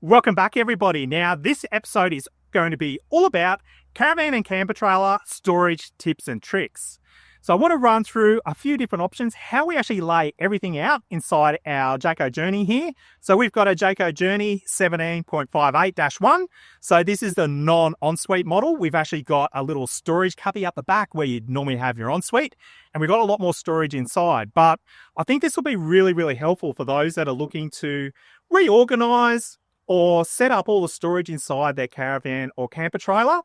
Welcome back, everybody. Now, this episode is going to be all about caravan and camper trailer storage tips and tricks. So I want to run through a few different options, how we actually lay everything out inside our Jayco Journey here. So we've got a Jayco Journey 17.58-1. So this is the non-ensuite model. We've actually got a little storage cubby up the back where you'd normally have your ensuite, and we've got a lot more storage inside. But I think this will be really helpful for those that are looking to reorganize or set up all the storage inside their caravan or camper trailer.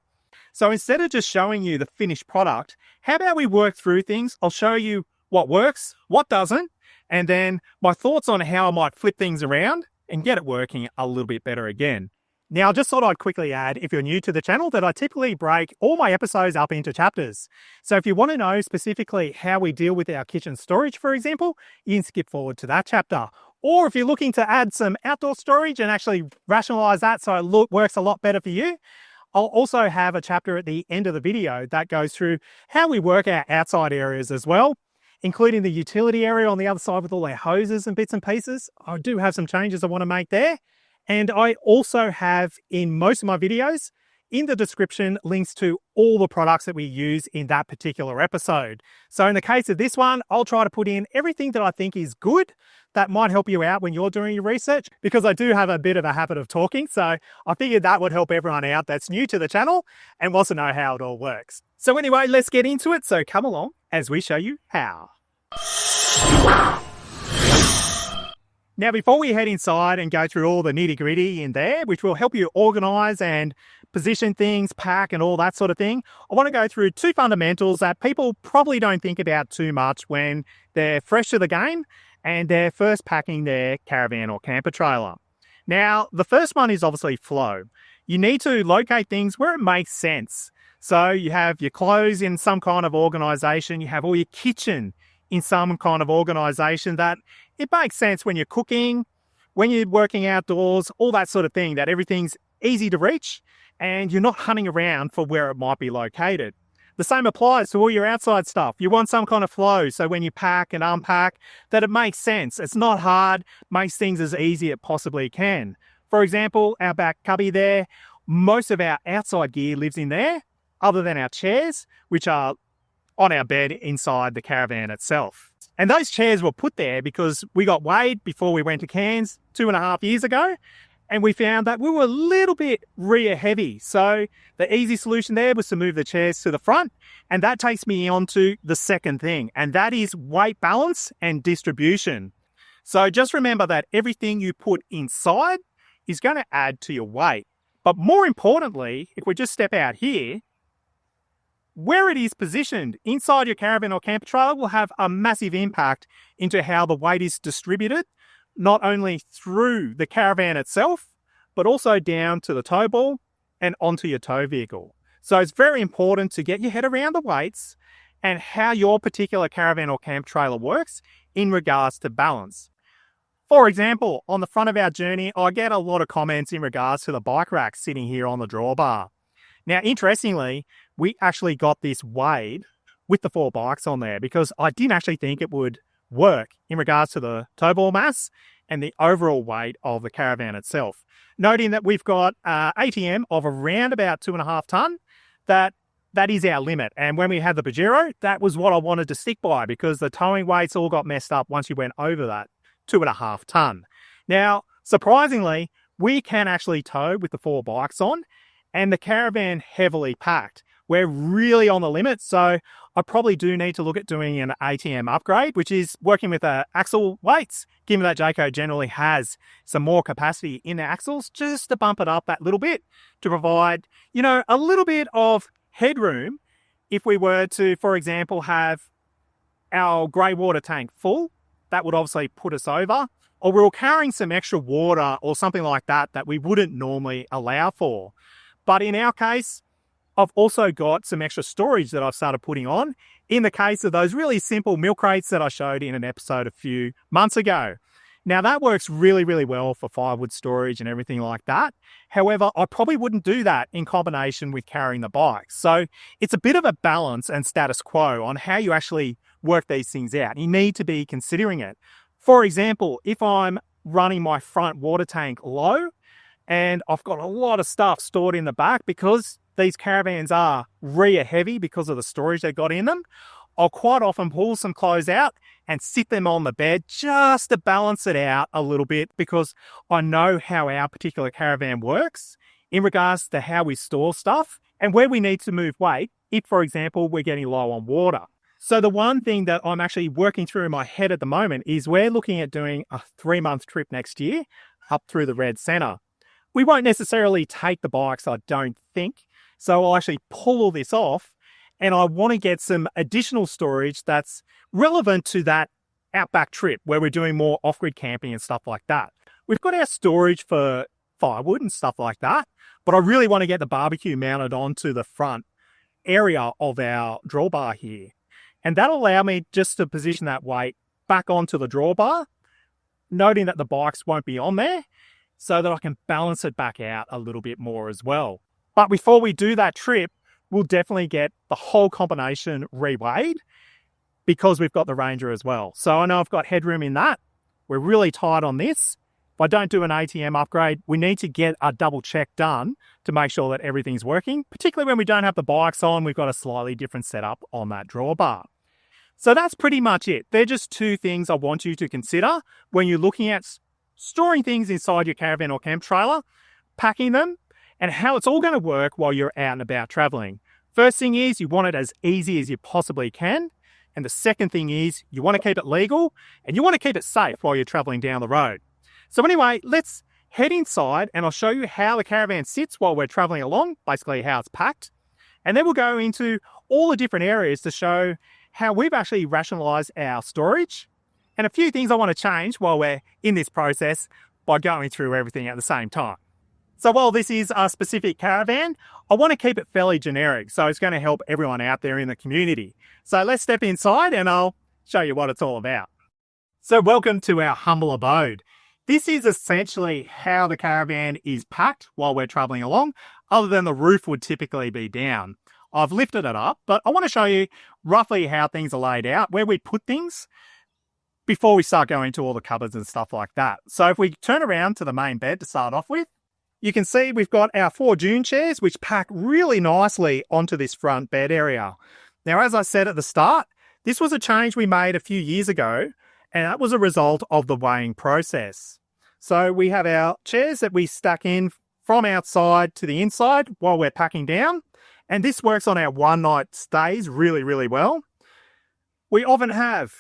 So instead of just showing you the finished product, how about we work through things? I'll show you what works, what doesn't, and then my thoughts on how I might flip things around and get it working a little bit better again. Now, I just thought I'd quickly add, if you're new to the channel, that I typically break all my episodes up into chapters. So if you want to know specifically how we deal with our kitchen storage, for example, you can skip forward to that chapter. Or if you're looking to add some outdoor storage and actually rationalize that so it works a lot better for you, I'll also have a chapter at the end of the video that goes through how we work our outside areas as well, including the utility area on the other side with all our hoses and bits and pieces. I do have some changes I want to make there. And I also have, in most of my videos, in the description, links to all the products that we use in that particular episode. So in the case of this one, I'll try to put in everything that I think is good that might help you out when you're doing your research, because I do have a bit of a habit of talking. So I figured that would help everyone out that's new to the channel and wants to know how it all works. So anyway, let's get into it. So come along as we show you how. Now, before we head inside and go through all the nitty-gritty in there, which will help you organize and position things, pack and all that sort of thing, I want to go through two fundamentals that people probably don't think about too much when they're fresh to the game and they're first packing their caravan or camper trailer. Now, the first one is obviously flow. You need to locate things where it makes sense. So you have your clothes in some kind of organization, you have all your kitchen in some kind of organization that it makes sense when you're cooking, when you're working outdoors, all that sort of thing, that everything's easy to reach and you're not hunting around for where it might be located. The same applies to all your outside stuff. You want some kind of flow, so when you pack and unpack, that it makes sense. It's not hard, makes things as easy as it possibly can. For example, our back cubby there, most of our outside gear lives in there, other than our chairs, which are on our bed inside the caravan itself. And those chairs were put there because we got weighed before we went to Cairns 2.5 years ago, and we found that we were a little bit rear heavy. So the easy solution there was to move the chairs to the front, and that takes me on to the second thing, and that is weight balance and distribution. So just remember that everything you put inside is going to add to your weight. But more importantly, if we just step out here, where it is positioned inside your caravan or camper trailer will have a massive impact into how the weight is distributed, not only through the caravan itself, but also down to the tow ball and onto your tow vehicle. So it's very important to get your head around the weights and how your particular caravan or camp trailer works in regards to balance. For example, on the front of our Journey, I get a lot of comments in regards to the bike rack sitting here on the drawbar. Now, interestingly, we actually got this weighed with the 4 bikes on there because I didn't actually think it would work in regards to the tow ball mass and the overall weight of the caravan itself. Noting that we've got ATM of around about 2.5 ton, that is our limit. And when we had the Pajero, that was what I wanted to stick by because the towing weights all got messed up once you went over that 2.5 ton. Now, surprisingly, we can actually tow with the 4 bikes on, and the caravan heavily packed. We're really on the limit, so I probably do need to look at doing an ATM upgrade, which is working with axle weights, given that Jayco generally has some more capacity in the axles, just to bump it up that little bit to provide, a little bit of headroom if we were to, for example, have our grey water tank full. That would obviously put us over, or we're carrying some extra water or something like that that we wouldn't normally allow for. But in our case, I've also got some extra storage that I've started putting on in the case of those really simple milk crates that I showed in an episode a few months ago. Now that works really well for firewood storage and everything like that. However, I probably wouldn't do that in combination with carrying the bike. So it's a bit of a balance and status quo on how you actually work these things out. You need to be considering it. For example, if I'm running my front water tank low, And I've got a lot of stuff stored in the back because these caravans are rear heavy because of the storage they've got in them. I'll quite often pull some clothes out and sit them on the bed just to balance it out a little bit, because I know how our particular caravan works in regards to how we store stuff and where we need to move weight if, for example, we're getting low on water. So the one thing that I'm actually working through in my head at the moment is we're looking at doing a 3-month trip next year up through the Red Centre. We won't necessarily take the bikes, I don't think. So I'll actually pull all this off, and I want to get some additional storage that's relevant to that outback trip where we're doing more off-grid camping and stuff like that. We've got our storage for firewood and stuff like that, but I really want to get the barbecue mounted onto the front area of our drawbar here. And that'll allow me just to position that weight back onto the drawbar, noting that the bikes won't be on there, so that I can balance it back out a little bit more as well. But before we do that trip, we'll definitely get the whole combination reweighed because we've got the Ranger as well. So I know I've got headroom in that. We're really tight on this. If I don't do an ATM upgrade, we need to get a double check done to make sure that everything's working. Particularly when we don't have the bikes on, we've got a slightly different setup on that drawbar. So that's pretty much it. They're just 2 things I want you to consider when you're looking at storing things inside your caravan or camp trailer, packing them, and how it's all going to work while you're out and about traveling. First thing is you want it as easy as you possibly can. And the second thing is you want to keep it legal and you want to keep it safe while you're traveling down the road. So anyway, let's head inside and I'll show you how the caravan sits while we're traveling along, basically how it's packed. And then we'll go into all the different areas to show how we've actually rationalised our storage and a few things I want to change while we're in this process by going through everything at the same time. So while this is a specific caravan, I want to keep it fairly generic, so it's going to help everyone out there in the community. So let's step inside and I'll show you what it's all about. So welcome to our humble abode. This is essentially how the caravan is packed while we're traveling along, other than the roof would typically be down. I've lifted it up, but I want to show you roughly how things are laid out, where we put things before we start going to all the cupboards and stuff like that. So if we turn around to the main bed to start off with, you can see we've got our 4 dune chairs, which pack really nicely onto this front bed area. Now, as I said at the start, this was a change we made a few years ago, and that was a result of the weighing process. So we have our chairs that we stack in from outside to the inside while we're packing down, and this works on our one-night stays really, really well. We often have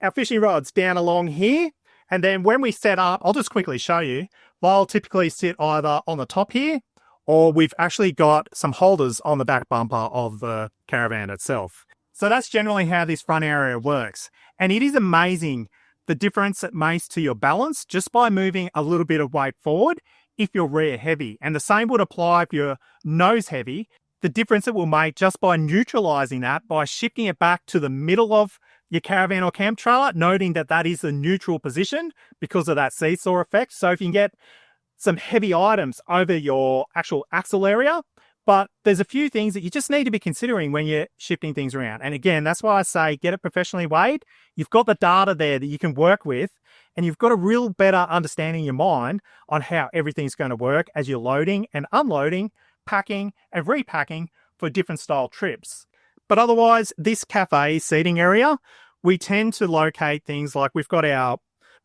our fishing rods down along here, and then when we set up, I'll just quickly show you, they'll typically sit either on the top here, or we've actually got some holders on the back bumper of the caravan itself. So that's generally how this front area works. And it is amazing the difference it makes to your balance just by moving a little bit of weight forward if you're rear heavy. And the same would apply if you're nose heavy. The difference it will make just by neutralizing that, by shifting it back to the middle of your caravan or camp trailer, noting that that is the neutral position because of that seesaw effect. So if you can get some heavy items over your actual axle area, but there's a few things that you just need to be considering when you're shifting things around. And again, that's why I say get it professionally weighed. You've got the data there that you can work with, and you've got a real better understanding in your mind on how everything's going to work as you're loading and unloading, packing and repacking for different style trips. But otherwise, this cafe seating area, we tend to locate things like we've got our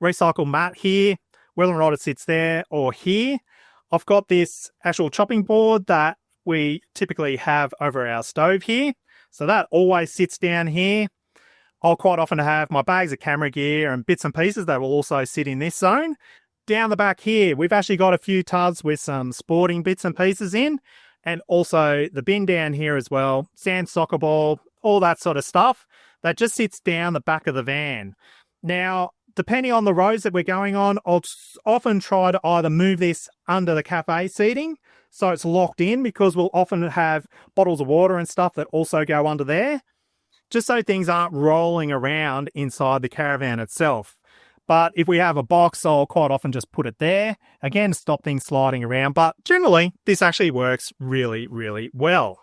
recycle mat here, whether or not it sits there or here. I've got this actual chopping board that we typically have over our stove here. So that always sits down here. I'll quite often have my bags of camera gear and bits and pieces that will also sit in this zone. Down the back here, we've actually got a few tubs with some sporting bits and pieces in, and also the bin down here as well, sand soccer ball, all that sort of stuff that just sits down the back of the van. Now, depending on the roads that we're going on, I'll often try to either move this under the cafe seating so it's locked in, because we'll often have bottles of water and stuff that also go under there, just so things aren't rolling around inside the caravan itself. But if we have a box, I'll quite often just put it there. Again, stop things sliding around. But generally, this actually works really, really well.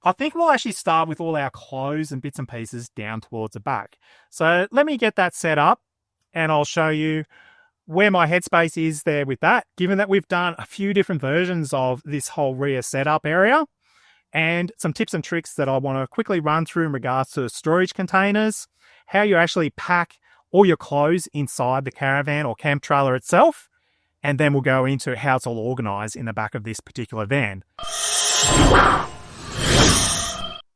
I think we'll actually start with all our clothes and bits and pieces down towards the back. So let me get that set up and I'll show you where my headspace is there with that, given that we've done a few different versions of this whole rear setup area, and some tips and tricks that I want to quickly run through in regards to storage containers, how you actually pack all your clothes inside the caravan or camp trailer itself, and then we'll go into how it's all organised in the back of this particular van.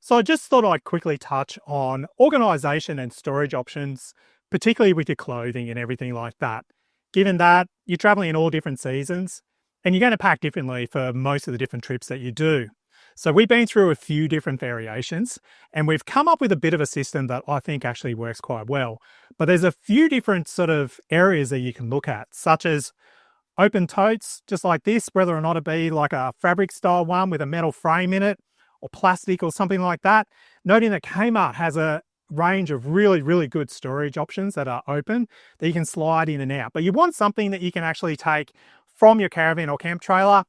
So I just thought I'd quickly touch on organisation and storage options, particularly with your clothing and everything like that. Given that you're travelling in all different seasons and you're going to pack differently for most of the different trips that you do. So we've been through a few different variations and we've come up with a bit of a system that I think actually works quite well. But there's a few different sort of areas that you can look at, such as open totes, just like this, whether or not it be like a fabric style one with a metal frame in it or plastic or something like that. Noting that Kmart has a range of really, really good storage options that are open that you can slide in and out. But you want something that you can actually take from your caravan or camp trailer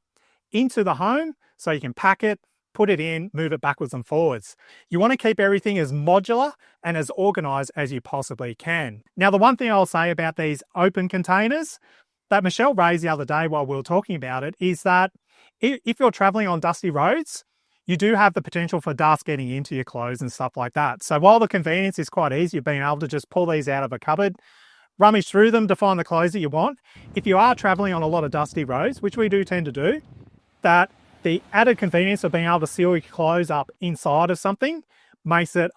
into the home so you can pack it, put it in, move it backwards and forwards. You want to keep everything as modular and as organised as you possibly can. Now, the one thing I'll say about these open containers that Michelle raised the other day while we were talking about it is that if you're travelling on dusty roads, you do have the potential for dust getting into your clothes and stuff like that. So while the convenience is quite easy, being able to just pull these out of a cupboard, rummage through them to find the clothes that you want, if you are travelling on a lot of dusty roads, which we do tend to do, that the added convenience of being able to seal your clothes up inside of something makes it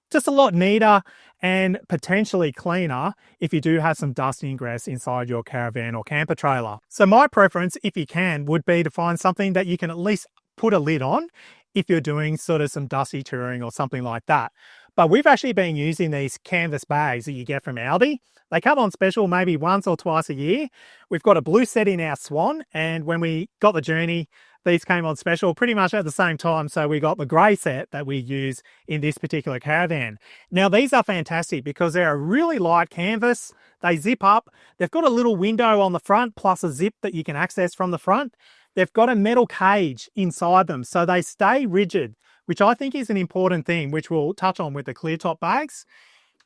just a lot neater and potentially cleaner if you do have some dust ingress inside your caravan or camper trailer. So my preference, if you can, would be to find something that you can at least put a lid on if you're doing sort of some dusty touring or something like that. But we've actually been using these canvas bags that you get from Aldi. They come on special maybe once or twice a year. We've got a blue set in our Swan, and when we got the Journey, these came on special pretty much at the same time. So we got the grey set that we use in this particular caravan. Now, these are fantastic because they're a really light canvas. They zip up. They've got a little window on the front plus a zip that you can access from the front. They've got a metal cage inside them, so they stay rigid, which I think is an important thing, which we'll touch on with the clear top bags.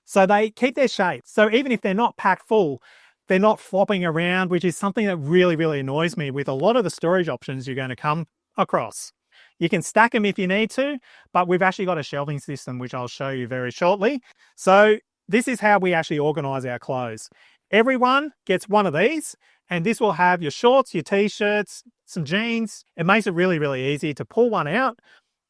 So they keep their shape. So even if they're not packed full, they're not flopping around, which is something that really, really annoys me with a lot of the storage options you're going to come across. You can stack them if you need to, but we've actually got a shelving system, which I'll show you very shortly. So this is how we actually organise our clothes. Everyone gets one of these, and this will have your shorts, your t-shirts, some jeans. It makes it really, really easy to pull one out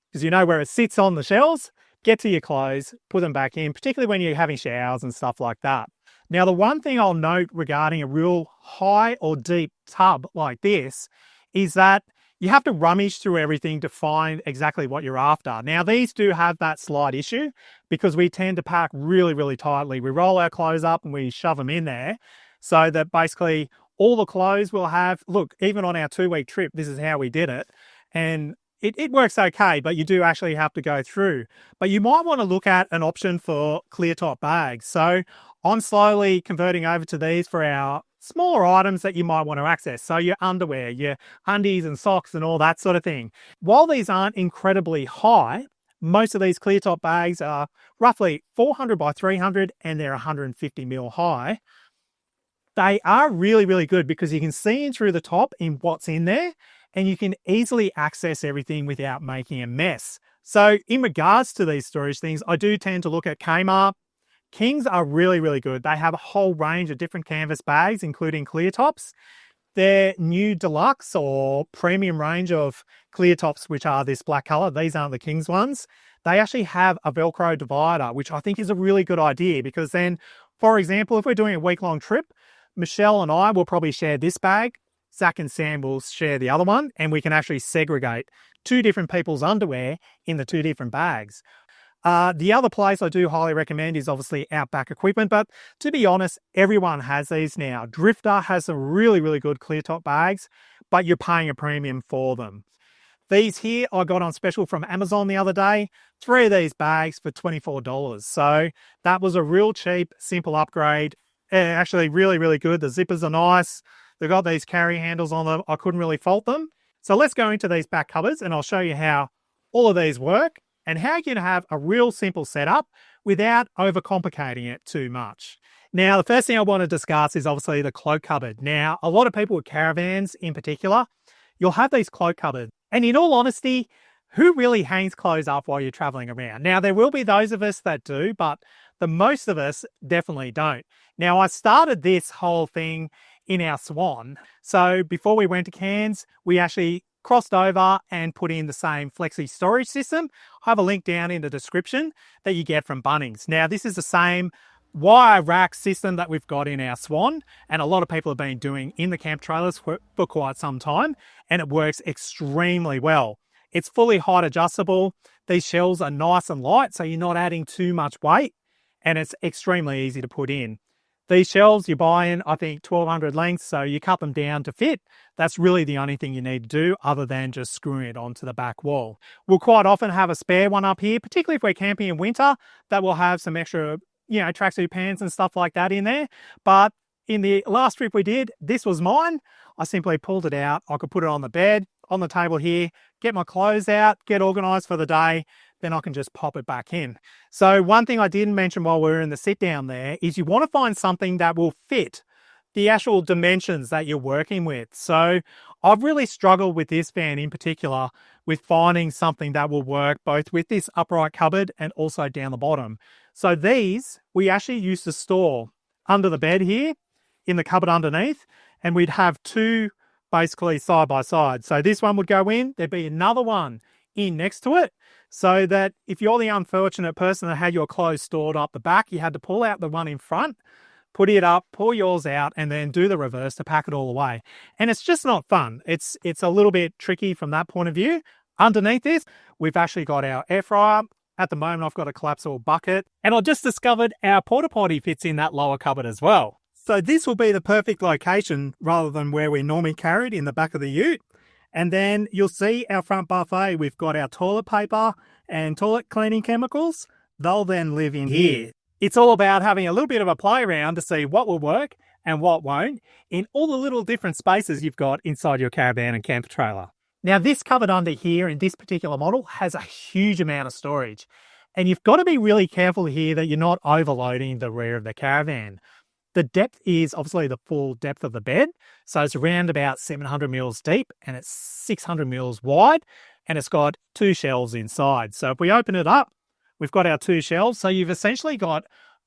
because you know where it sits on the shelves, get to your clothes, put them back in, particularly when you're having showers and stuff like that. Now, the one thing I'll note regarding a real high or deep tub like this is that you have to rummage through everything to find exactly what you're after. Now, these do have that slight issue because we tend to pack really, really tightly. We roll our clothes up and we shove them in there so that basically all the clothes we'll have, look, even on our 2-week trip, this is how we did it. And it works okay, but you do actually have to go through. But you might want to look at an option for clear top bags. So I'm slowly converting over to these for our smaller items that you might want to access. So your underwear, your undies and socks and all that sort of thing. While these aren't incredibly high, most of these clear top bags are roughly 400 by 300 and they're 150 mil high. They are really, really good because you can see in through the top in what's in there and you can easily access everything without making a mess. So in regards to these storage things, I do tend to look at Kmart. Kings are really, really good. They have a whole range of different canvas bags, including clear tops. Their new deluxe or premium range of clear tops, which are this black color, these aren't the Kings ones. They actually have a Velcro divider, which I think is a really good idea because then, for example, if we're doing a week-long trip, Michelle and I will probably share this bag. Zach and Sam will share the other one, and we can actually segregate two different people's underwear in the two different bags. The other place I do highly recommend is obviously Outback Equipment, but to be honest, everyone has these now. Drifta has some really, really good clear top bags, but you're paying a premium for them. These here I got on special from Amazon the other day. 3 of these bags for $24. So that was a real cheap, simple upgrade. Actually really, really good. The zippers are nice. They've got these carry handles on them. I couldn't really fault them. So let's go into these back cupboards and I'll show you how all of these work and how you can have a real simple setup without overcomplicating it too much. Now, the first thing I want to discuss is obviously the cloak cupboard. Now, a lot of people with caravans in particular, you'll have these cloak cupboards. And in all honesty, who really hangs clothes up while you're traveling around? Now, there will be those of us that do, but the most of us definitely don't. Now, I started this whole thing in our Swan. So before we went to Cairns, we actually crossed over and put in the same Flexi storage system. I have a link down in the description that you get from Bunnings. Now, this is the same wire rack system that we've got in our Swan, and a lot of people have been doing in the camp trailers for quite some time, and it works extremely well. It's fully height adjustable. These shelves are nice and light, so you're not adding too much weight, and it's extremely easy to put in. These shelves you buy in, I think, 1200 lengths, so you cut them down to fit. That's really the only thing you need to do other than just screwing it onto the back wall. We'll quite often have a spare one up here, particularly if we're camping in winter, that will have some extra, tracksuit pants and stuff like that in there. But in the last trip we did, this was mine. I simply pulled it out. I could put it on the bed, on the table here, get my clothes out, get organised for the day, then I can just pop it back in. So one thing I didn't mention while we were in the sit down there is you want to find something that will fit the actual dimensions that you're working with. So I've really struggled with this van in particular with finding something that will work both with this upright cupboard and also down the bottom. So these we actually used to store under the bed here in the cupboard underneath, and we'd have two basically side by side. So this one would go in, there'd be another one in next to it, so that if you're the unfortunate person that had your clothes stored up the back, you had to pull out the one in front, put it up, pull yours out, and then do the reverse to pack it all away. And it's just not fun. It's a little bit tricky from that point of view. Underneath this, we've actually got our air fryer. At the moment, I've got a collapsible bucket, and I just discovered our porta potty fits in that lower cupboard as well. So this will be the perfect location rather than where we normally carried in the back of the ute. And then you'll see our front buffet. We've got our toilet paper and toilet cleaning chemicals. They'll then live in here. It's all about having a little bit of a play around to see what will work and what won't in all the little different spaces you've got inside your caravan and camper trailer. Now, this cupboard under here in this particular model has a huge amount of storage. And you've got to be really careful here that you're not overloading the rear of the caravan. The depth is obviously the full depth of the bed. So it's around about 700 mils deep and it's 600 mils wide, and it's got two shelves inside. So if we open it up, we've got our two shelves. So you've essentially got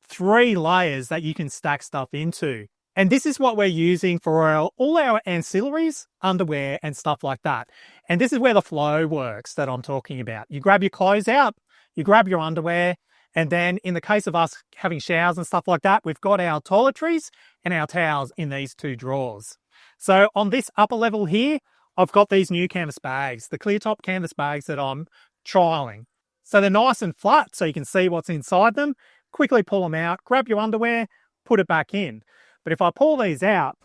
3 layers that you can stack stuff into. And this is what we're using for all our ancillaries, underwear and stuff like that. And this is where the flow works that I'm talking about. You grab your clothes out, you grab your underwear, and then in the case of us having showers and stuff like that, we've got our toiletries and our towels in these 2 drawers. So on this upper level here, I've got these new canvas bags, the clear top canvas bags that I'm trialing. So they're nice and flat so you can see what's inside them. Quickly pull them out, grab your underwear, put it back in. But if I pull these out,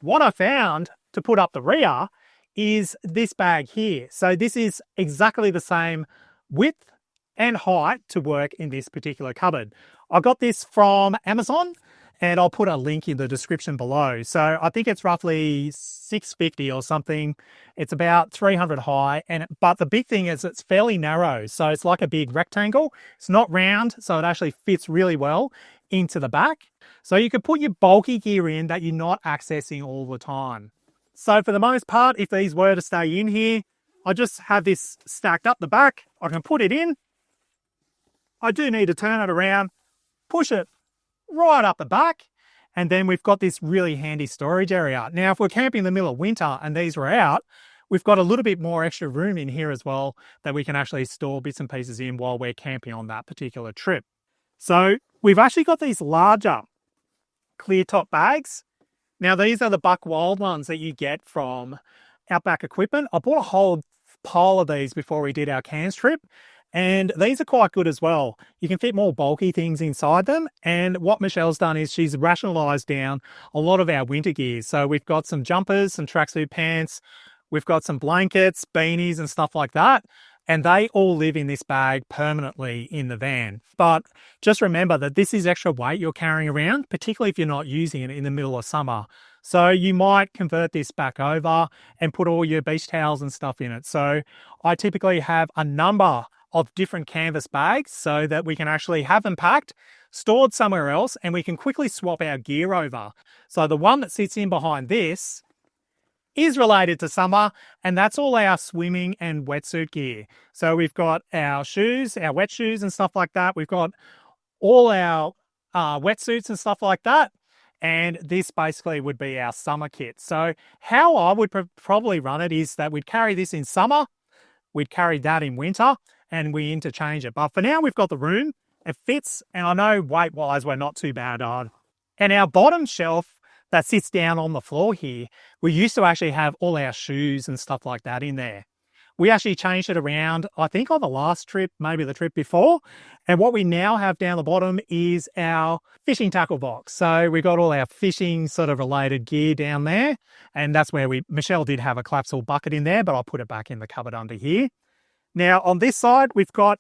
what I found to put up the rear is this bag here. So this is exactly the same width and height to work in this particular cupboard. I got this from Amazon, and I'll put a link in the description below. So I think it's roughly $650 or something. It's about 300 high, but the big thing is it's fairly narrow. So it's like a big rectangle. It's not round, so it actually fits really well into the back. So you can put your bulky gear in that you're not accessing all the time. So for the most part, if these were to stay in here, I just have this stacked up the back. I can put it in. I do need to turn it around, push it right up the back, and then we've got this really handy storage area. Now, if we're camping in the middle of winter and these were out, we've got a little bit more extra room in here as well that we can actually store bits and pieces in while we're camping on that particular trip. So we've actually got these larger clear top bags. Now, these are the Buck Wild ones that you get from Outback Equipment. I bought a whole pile of these before we did our Cairns trip, and these are quite good as well. You can fit more bulky things inside them, and what Michelle's done is she's rationalised down a lot of our winter gear. So we've got some jumpers, some tracksuit pants, we've got some blankets, beanies and stuff like that, and they all live in this bag permanently in the van. But just remember that this is extra weight you're carrying around, particularly if you're not using it in the middle of summer. So you might convert this back over and put all your beach towels and stuff in it. So I typically have a number of different canvas bags so that we can actually have them packed, stored somewhere else, and we can quickly swap our gear over. So the one that sits in behind this is related to summer, and that's all our swimming and wetsuit gear. So we've got our shoes, our wet shoes and stuff like that. We've got all our wetsuits and stuff like that. And this basically would be our summer kit. So how I would probably run it is that we'd carry this in summer, we'd carry that in winter, and we interchange it. But for now, we've got the room, it fits, and I know weight-wise, we're not too bad on. And our bottom shelf that sits down on the floor here, we used to actually have all our shoes and stuff like that in there. We actually changed it around, I think on the last trip, maybe the trip before. And what we now have down the bottom is our fishing tackle box. So we've got all our fishing sort of related gear down there. And that's where Michelle did have a collapsible bucket in there, but I'll put it back in the cupboard under here. Now on this side, we've got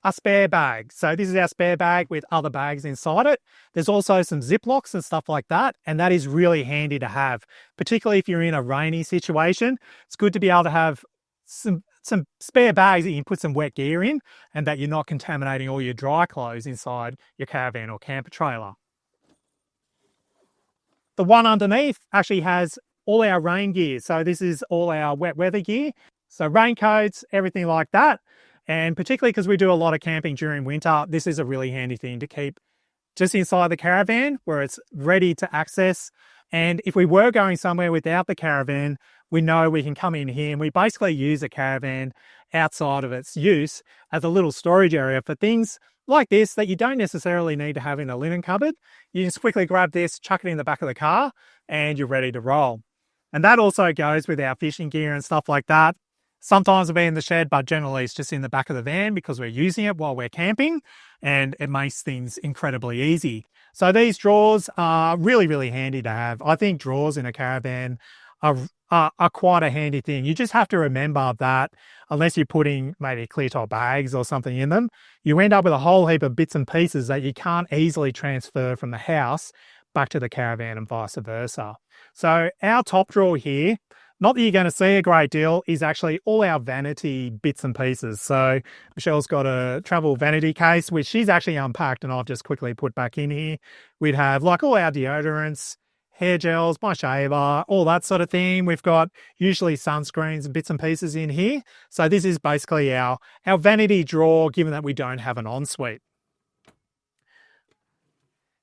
a spare bag. So this is our spare bag with other bags inside it. There's also some Ziplocs and stuff like that. And that is really handy to have, particularly if you're in a rainy situation. It's good to be able to have some spare bags that you can put some wet gear in and that you're not contaminating all your dry clothes inside your caravan or camper trailer. The one underneath actually has all our rain gear. So this is all our wet weather gear. So raincoats, everything like that. And particularly because we do a lot of camping during winter, this is a really handy thing to keep just inside the caravan where it's ready to access. And if we were going somewhere without the caravan, we know we can come in here and we basically use the caravan outside of its use as a little storage area for things like this that you don't necessarily need to have in a linen cupboard. You just quickly grab this, chuck it in the back of the car, and you're ready to roll. And that also goes with our fishing gear and stuff like that. Sometimes it'll be in the shed, but generally it's just in the back of the van because we're using it while we're camping and it makes things incredibly easy. So these drawers are really, really handy to have. I think drawers in a caravan are quite a handy thing. You just have to remember that unless you're putting maybe clear top bags or something in them, you end up with a whole heap of bits and pieces that you can't easily transfer from the house back to the caravan and vice versa. So our top drawer here, not that you're going to see a great deal, is actually all our vanity bits and pieces. So Michelle's got a travel vanity case, which she's actually unpacked and I've just quickly put back in here. We'd have like all our deodorants, hair gels, my shaver, all that sort of thing. We've got usually sunscreens and bits and pieces in here. So this is basically our vanity drawer, given that we don't have an ensuite.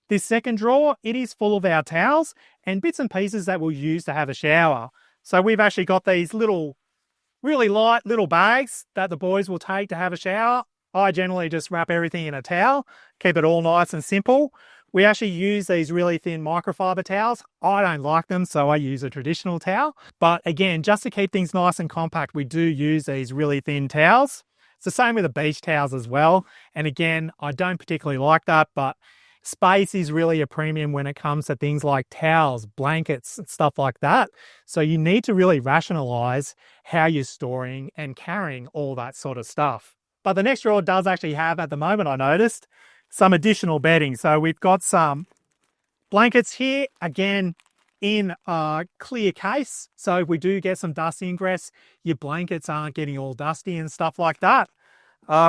This second drawer, it is full of our towels and bits and pieces that we'll use to have a shower. So we've actually got these little, really light little bags that the boys will take to have a shower. I generally just wrap everything in a towel, keep it all nice and simple. We actually use these really thin microfiber towels. I don't like them, so I use a traditional towel. But again, just to keep things nice and compact, we do use these really thin towels. It's the same with the beach towels as well. And again, I don't particularly like that, but space is really a premium when it comes to things like towels, blankets, and stuff like that. So you need to really rationalize how you're storing and carrying all that sort of stuff. But the next drawer does actually have, at the moment I noticed, some additional bedding. So we've got some blankets here, again, in a clear case. So if we do get some dust ingress, your blankets aren't getting all dusty and stuff like that.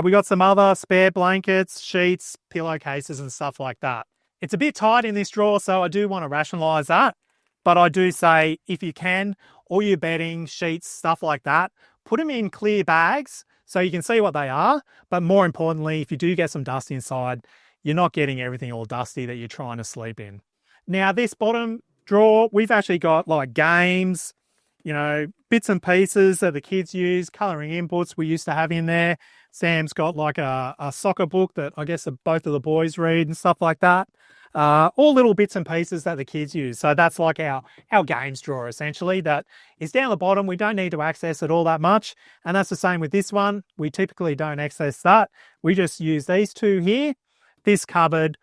We got some other spare blankets, sheets, pillowcases and stuff like that. It's a bit tight in this drawer, so I do want to rationalize that. But I do say, if you can, all your bedding, sheets, stuff like that, put them in clear bags so you can see what they are. But more importantly, if you do get some dust inside, you're not getting everything all dusty that you're trying to sleep in. Now, this bottom drawer, we've actually got like games, you know, bits and pieces that the kids use, colouring inputs we used to have in there. Sam's got like a soccer book that I guess both of the boys read and stuff like that. All little bits and pieces that the kids use. So that's like our games drawer, essentially, that is down the bottom. We don't need to access it all that much. And that's the same with this one. We typically don't access that. We just use these two here, this cupboard,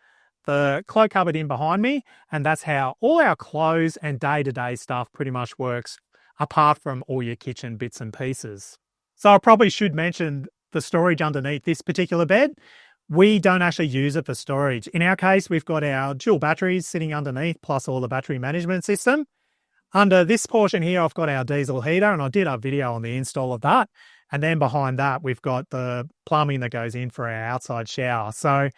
the cloak cupboard in behind me. And that's how all our clothes and day-to-day stuff pretty much works, apart from all your kitchen bits and pieces. So I probably should mention the storage underneath this particular bed. We don't actually use it for storage. In our case, we've got our dual batteries sitting underneath, plus all the battery management system. Under this portion here, I've got our diesel heater, and I did a video on the install of that. And then behind that, we've got the plumbing that goes in for our outside shower. So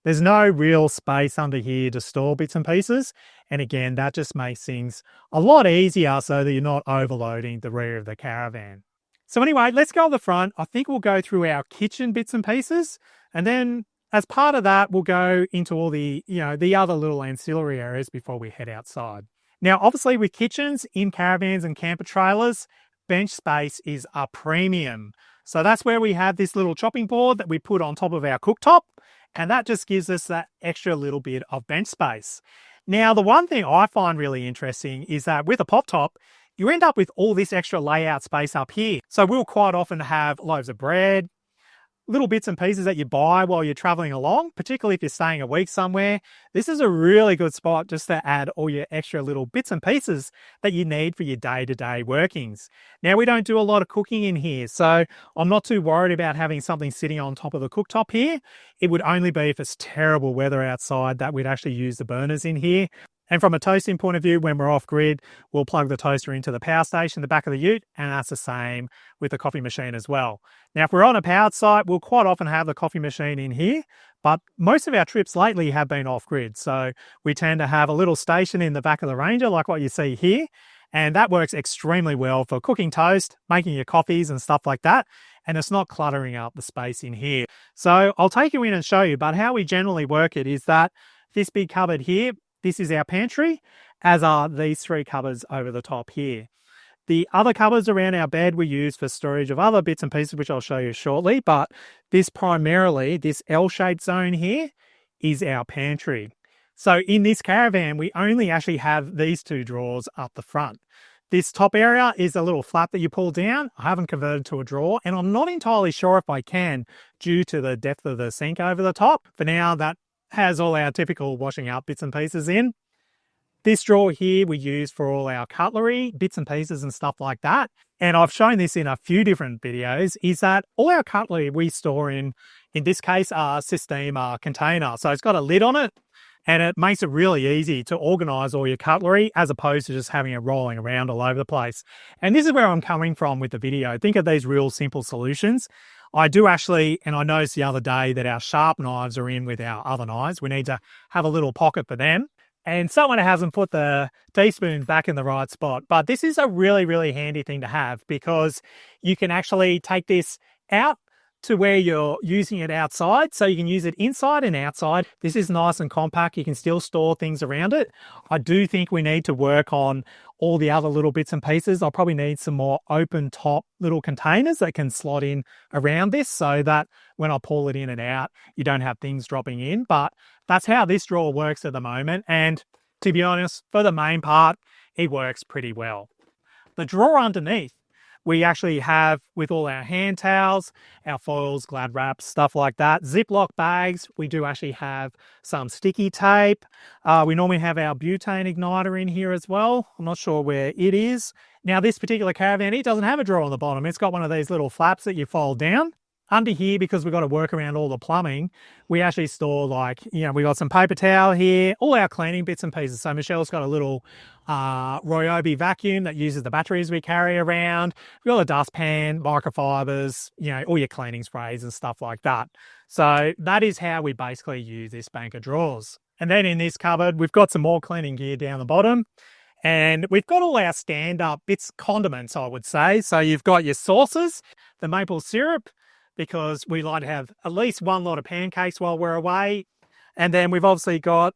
there's no real space under here to store bits and pieces. And again, that just makes things a lot easier so that you're not overloading the rear of the caravan. So anyway, let's go on the front. I think we'll go through our kitchen bits and pieces. And then as part of that, we'll go into all the, the other little ancillary areas before we head outside. Now, obviously with kitchens in caravans and camper trailers, bench space is a premium. So that's where we have this little chopping board that we put on top of our cooktop. And that just gives us that extra little bit of bench space. Now, the one thing I find really interesting is that with a pop top, you end up with all this extra layout space up here. So we'll quite often have loaves of bread, little bits and pieces that you buy while you're traveling along, particularly if you're staying a week somewhere. This is a really good spot just to add all your extra little bits and pieces that you need for your day-to-day workings. Now, we don't do a lot of cooking in here, so I'm not too worried about having something sitting on top of the cooktop here. It would only be if it's terrible weather outside that we'd actually use the burners in here. And from a toasting point of view, when we're off grid, we'll plug the toaster into the power station in the back of the ute, and that's the same with the coffee machine as well. Now, if we're on a powered site, we'll quite often have the coffee machine in here, but most of our trips lately have been off grid. So we tend to have a little station in the back of the Ranger, like what you see here, and that works extremely well for cooking toast, making your coffees and stuff like that, and it's not cluttering up the space in here. So I'll take you in and show you, but how we generally work it is that this big cupboard here, this is our pantry, as are these three cupboards over the top here. The other cupboards around our bed we use for storage of other bits and pieces, which I'll show you shortly, but this primarily, this L-shaped zone here, is our pantry. So in this caravan, we only actually have these two drawers up the front. This top area is a little flap that you pull down. I haven't converted to a drawer, and I'm not entirely sure if I can due to the depth of the sink over the top. For now, that has all our typical washing up bits and pieces in. This drawer here we use for all our cutlery, bits and pieces and stuff like that. And I've shown this in a few different videos, is that all our cutlery we store in this case, a Systema container. So it's got a lid on it, and it makes it really easy to organise all your cutlery as opposed to just having it rolling around all over the place. And this is where I'm coming from with the video. Think of these real simple solutions. I do actually, and I noticed the other day that our sharp knives are in with our other knives. We need to have a little pocket for them. And someone hasn't put the teaspoon back in the right spot. But this is a really, really handy thing to have because you can actually take this out to where you're using it outside. So you can use it inside and outside. This is nice and compact. You can still store things around it. I do think we need to work on all the other little bits and pieces. I'll probably need some more open top little containers that can slot in around this so that when I pull it in and out, you don't have things dropping in. But that's how this drawer works at the moment. And to be honest, for the main part, it works pretty well. The drawer underneath, we actually have with all our hand towels, our foils, glad wraps, stuff like that. Ziploc bags, we do actually have some sticky tape. We normally have our butane igniter in here as well. I'm not sure where it is. Now this particular caravan, it doesn't have a drawer on the bottom. It's got one of these little flaps that you fold down. Under here, because we've got to work around all the plumbing, we actually store we got some paper towel here, all our cleaning bits and pieces. So Michelle's got a little Ryobi vacuum that uses the batteries we carry around. We've got a dustpan, microfibers, all your cleaning sprays and stuff like that. So that is how we basically use this bank of drawers. And then in this cupboard, we've got some more cleaning gear down the bottom. And we've got all our stand-up bits, condiments, I would say. So you've got your sauces, the maple syrup, because we like to have at least one lot of pancakes while we're away. And then we've obviously got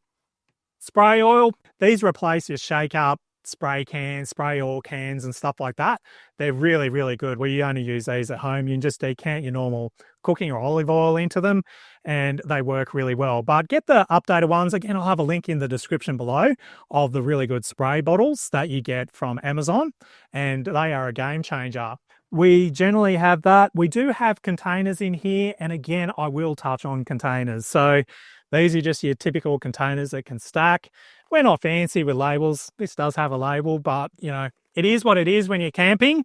spray oil. These replace your shake up spray cans, spray oil cans and stuff like that. They're really, really good. We only use these at home. You can just decant your normal cooking or olive oil into them and they work really well. But get the updated ones. Again, I'll have a link in the description below of the really good spray bottles that you get from Amazon, and they are a game changer. We generally have that. We do have containers in here. And again, I will touch on containers. So these are just your typical containers that can stack. We're not fancy with labels. This does have a label, but it is what it is when you're camping.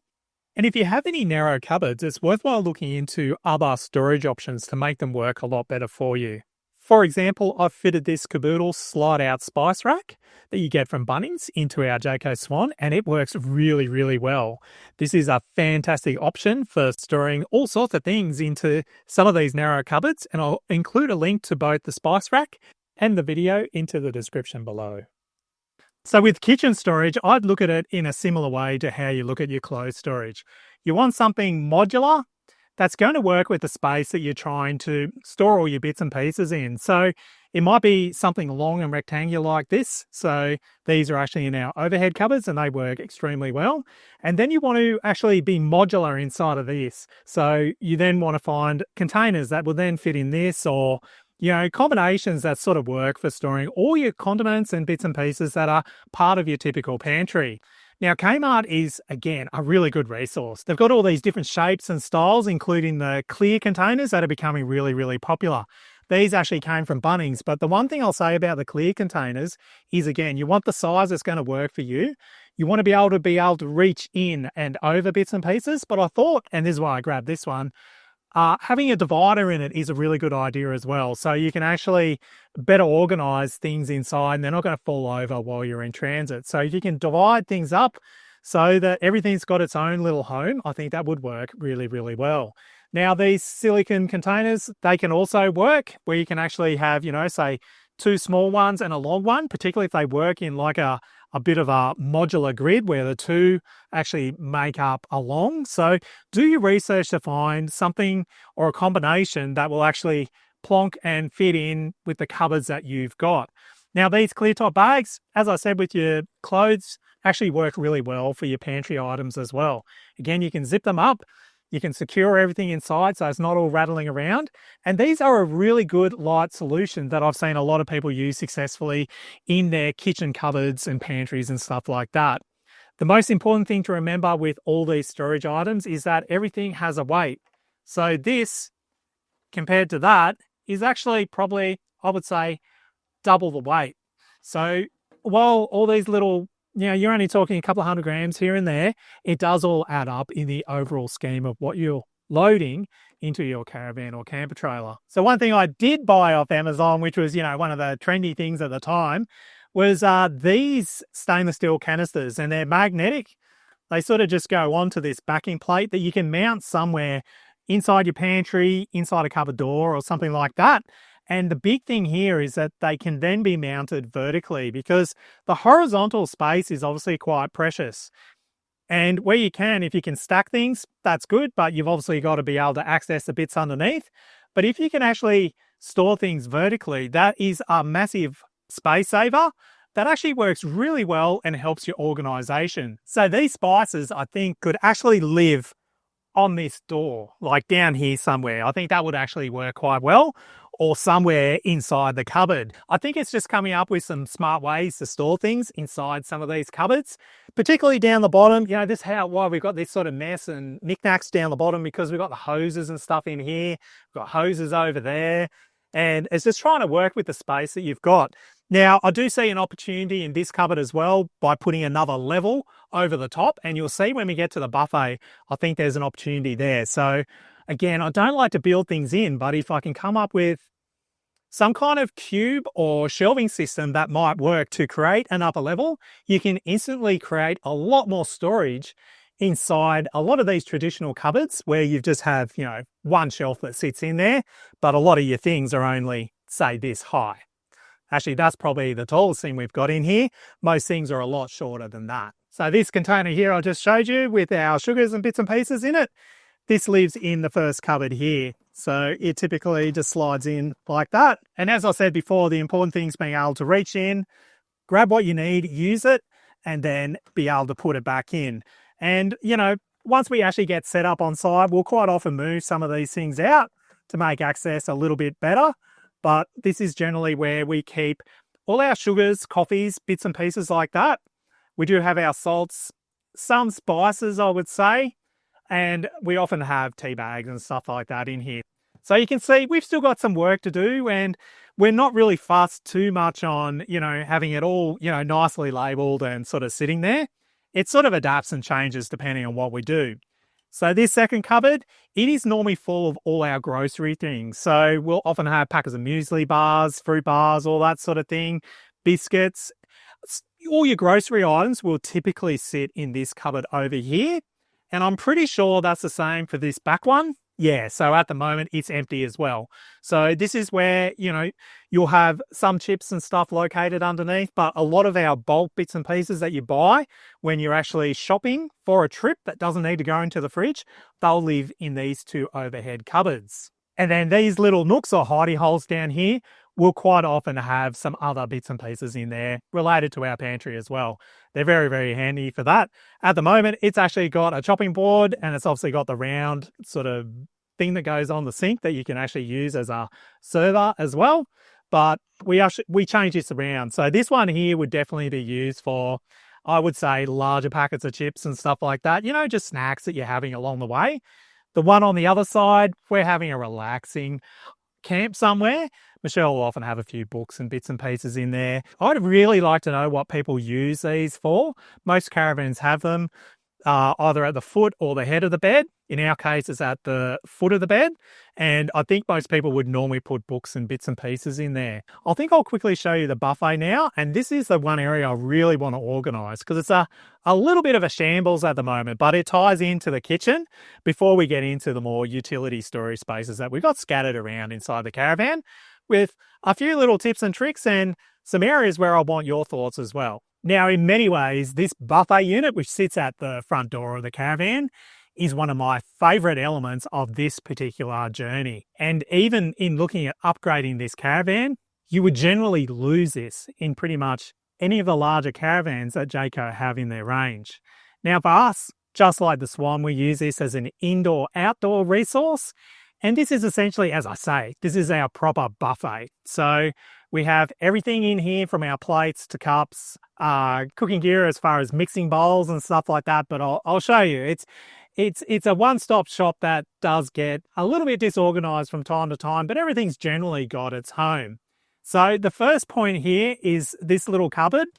And if you have any narrow cupboards, it's worthwhile looking into other storage options to make them work a lot better for you. For example, I've fitted this caboodle slide-out spice rack that you get from Bunnings into our Jayco Swan, and it works really, really well. This is a fantastic option for storing all sorts of things into some of these narrow cupboards, and I'll include a link to both the spice rack and the video into the description below. So with kitchen storage, I'd look at it in a similar way to how you look at your clothes storage. You want something modular that's going to work with the space that you're trying to store all your bits and pieces in. So it might be something long and rectangular like this. So these are actually in our overhead cupboards and they work extremely well. And then you want to actually be modular inside of this. So you then want to find containers that will then fit in this, or combinations that sort of work for storing all your condiments and bits and pieces that are part of your typical pantry. Now, Kmart is, again, a really good resource. They've got all these different shapes and styles, including the clear containers that are becoming really, really popular. These actually came from Bunnings, but the one thing I'll say about the clear containers is, again, you want the size that's going to work for you. You want to be able to reach in and over bits and pieces, but I thought, and this is why I grabbed this one, having a divider in it is a really good idea as well. So you can actually better organise things inside and they're not going to fall over while you're in transit. So if you can divide things up so that everything's got its own little home, I think that would work really, really well. Now, these silicone containers, they can also work where you can actually have, say 2 small ones and a long one, particularly if they work in like a bit of a modular grid where the 2 actually make up a long. So do your research to find something or a combination that will actually plonk and fit in with the cupboards that you've got. Now, these clear top bags, as I said with your clothes, actually work really well for your pantry items as well. Again, you can zip them up. You can secure everything inside so it's not all rattling around. And these are a really good light solution that I've seen a lot of people use successfully in their kitchen cupboards and pantries and stuff like that. The most important thing to remember with all these storage items is that everything has a weight. So this, compared to that, is actually probably, I would say, double the weight. So while all these little you're only talking a couple of 100 grams here and there, it does all add up in the overall scheme of what you're loading into your caravan or camper trailer. So one thing I did buy off Amazon, which was, one of the trendy things at the time, was these stainless steel canisters, and they're magnetic. They sort of just go onto this backing plate that you can mount somewhere inside your pantry, inside a cupboard door or something like that. And the big thing here is that they can then be mounted vertically because the horizontal space is obviously quite precious. And where you can, if you can stack things, that's good, but you've obviously got to be able to access the bits underneath. But if you can actually store things vertically, that is a massive space saver that actually works really well and helps your organisation. So these spices, I think, could actually live on this door, like down here somewhere. I think that would actually work quite well, or somewhere inside the cupboard. I think it's just coming up with some smart ways to store things inside some of these cupboards, particularly down the bottom. This is why we've got this sort of mess and knickknacks down the bottom, because we've got the hoses and stuff in here. We've got hoses over there, and it's just trying to work with the space that you've got. Now, I do see an opportunity in this cupboard as well by putting another level over the top, and you'll see when we get to the buffet, I think there's an opportunity there. So again, I don't like to build things in, but if I can come up with some kind of cube or shelving system that might work to create an upper level, you can instantly create a lot more storage inside a lot of these traditional cupboards where you just have, one shelf that sits in there, but a lot of your things are only, say, this high. Actually, that's probably the tallest thing we've got in here. Most things are a lot shorter than that. So this container here I just showed you with our sugars and bits and pieces in it, this lives in the first cupboard here. So it typically just slides in like that. And as I said before, the important thing is being able to reach in, grab what you need, use it, and then be able to put it back in. And, once we actually get set up on site, we'll quite often move some of these things out to make access a little bit better. But this is generally where we keep all our sugars, coffees, bits and pieces like that. We do have our salts, some spices, I would say, and we often have tea bags and stuff like that in here. So you can see we've still got some work to do, and we're not really fussed too much on, having it all, nicely labelled and sort of sitting there. It sort of adapts and changes depending on what we do. So this second cupboard, it is normally full of all our grocery things. So we'll often have packets of muesli bars, fruit bars, all that sort of thing, biscuits. All your grocery items will typically sit in this cupboard over here. And I'm pretty sure that's the same for this back one. Yeah, so at the moment it's empty as well. So this is where, you'll have some chips and stuff located underneath, but a lot of our bulk bits and pieces that you buy when you're actually shopping for a trip that doesn't need to go into the fridge, they'll live in these two overhead cupboards. And then these little nooks or hidey holes down here will quite often have some other bits and pieces in there related to our pantry as well. They're very, very handy for that. At the moment, it's actually got a chopping board and it's obviously got the round sort of thing that goes on the sink that you can actually use as a server as well. But we change this around. So this one here would definitely be used for, I would say, larger packets of chips and stuff like that. Just snacks that you're having along the way. The one on the other side, we're having a relaxing camp somewhere. Michelle will often have a few books and bits and pieces in there. I'd really like to know what people use these for. Most caravans have them either at the foot or the head of the bed. In our case, it's at the foot of the bed. And I think most people would normally put books and bits and pieces in there. I think I'll quickly show you the buffet now. And this is the one area I really want to organise because it's a little bit of a shambles at the moment, but it ties into the kitchen before we get into the more utility storage spaces that we've got scattered around inside the caravan, with a few little tips and tricks and some areas where I want your thoughts as well. Now, in many ways, this buffet unit, which sits at the front door of the caravan, is one of my favourite elements of this particular journey. And even in looking at upgrading this caravan, you would generally lose this in pretty much any of the larger caravans that Jayco have in their range. Now, for us, just like the Swan, we use this as an indoor-outdoor resource. And this is essentially, as I say, this is our proper buffet. So we have everything in here from our plates to cups, cooking gear as far as mixing bowls and stuff like that. But I'll show you. It's a one-stop shop that does get a little bit disorganized from time to time, but everything's generally got its home. So the first point here is this little cupboard.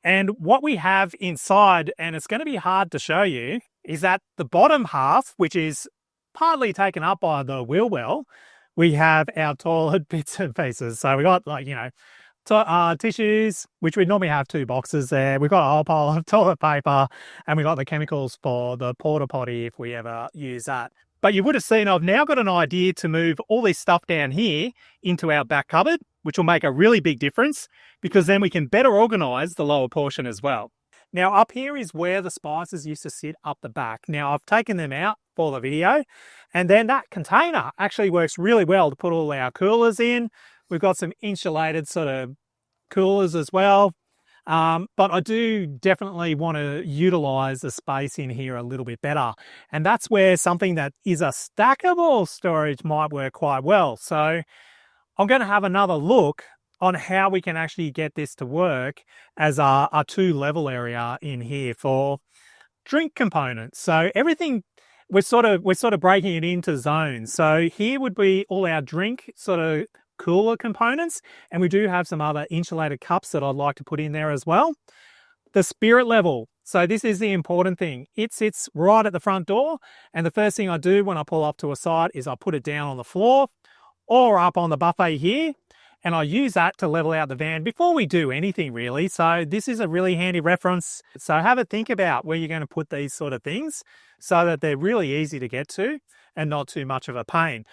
And what we have inside, and it's going to be hard to show you, is that the bottom half, which is partly taken up by the wheel well, we have our toilet bits and pieces. So we got tissues, which we normally have 2 boxes there. We've got a whole pile of toilet paper, and we got the chemicals for the porta potty if we ever use that. But you would have seen I've now got an idea to move all this stuff down here into our back cupboard, which will make a really big difference because then we can better organise the lower portion as well. Now up here is where the spices used to sit up the back. Now I've taken them out for the video, and then that container actually works really well to put all our coolers in. We've got some insulated sort of coolers as well. But I do definitely want to utilise the space in here a little bit better. And that's where something that is a stackable storage might work quite well. So I'm going to have another look on how we can actually get this to work as a 2-level area in here for drink components. So everything, we're sort of breaking it into zones. So here would be all our drink sort of cooler components, and we do have some other insulated cups that I'd like to put in there as well. The spirit level. So this is the important thing. It sits right at the front door, and the first thing I do when I pull up to a site is I put it down on the floor or up on the buffet here, and I use that to level out the van before we do anything really. So this is a really handy reference. So have a think about where you're going to put these sort of things so that they're really easy to get to and not too much of a pain.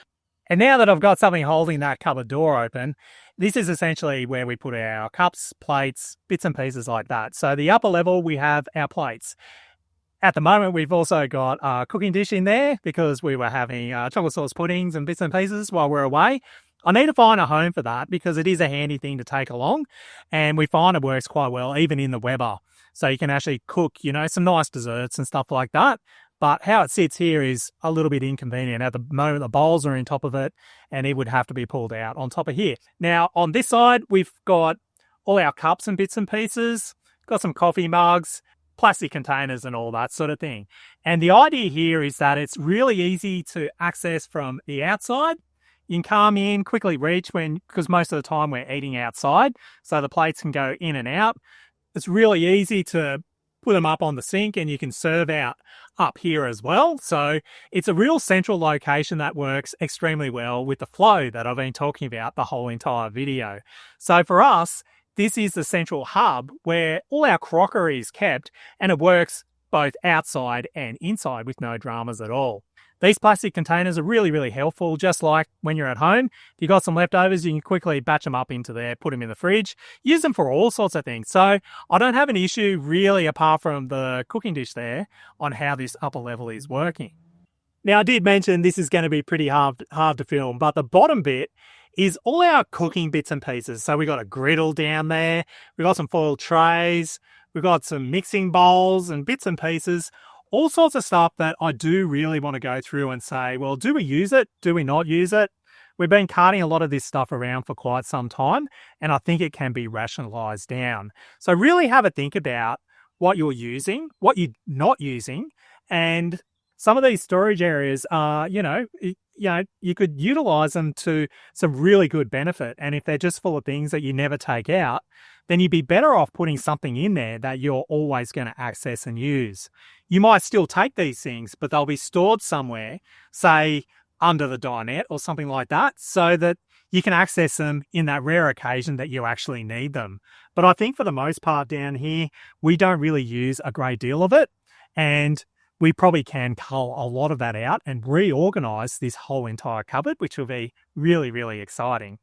And now that I've got something holding that cupboard door open, this is essentially where we put our cups, plates, bits and pieces like that. So the upper level, we have our plates. At the moment, we've also got a cooking dish in there because we were having chocolate sauce puddings and bits and pieces while we're away. I need to find a home for that because it is a handy thing to take along, and we find it works quite well even in the Weber. So you can actually cook, some nice desserts and stuff like that. But how it sits here is a little bit inconvenient. At the moment, the bowls are on top of it, and it would have to be pulled out on top of here. Now, on this side, we've got all our cups and bits and pieces, got some coffee mugs, plastic containers and all that sort of thing. And the idea here is that it's really easy to access from the outside. You can come in, quickly reach because most of the time we're eating outside, so the plates can go in and out. It's really easy to put them up on the sink, and you can serve out up here as well. So it's a real central location that works extremely well with the flow that I've been talking about the whole entire video. So for us, this is the central hub where all our crockery is kept, and it works both outside and inside with no dramas at all. These plastic containers are really, really helpful, just like when you're at home. If you've got some leftovers, you can quickly batch them up into there, put them in the fridge, use them for all sorts of things. So I don't have an issue really, apart from the cooking dish there, on how this upper level is working. Now, I did mention this is going to be pretty hard to film, but the bottom bit is all our cooking bits and pieces. So we've got a griddle down there, we've got some foil trays, we've got some mixing bowls and bits and pieces, all sorts of stuff that I do really want to go through and say, well, do we use it? Do we not use it? We've been carting a lot of this stuff around for quite some time, and I think it can be rationalised down. So really have a think about what you're using, what you're not using, and some of these storage areas are, you could utilise them to some really good benefit. And if they're just full of things that you never take out, then you'd be better off putting something in there that you're always going to access and use. You might still take these things, but they'll be stored somewhere, say under the dinette or something like that, so that you can access them in that rare occasion that you actually need them. But I think for the most part down here, we don't really use a great deal of it, and we probably can cull a lot of that out and reorganise this whole entire cupboard, which will be really, really exciting.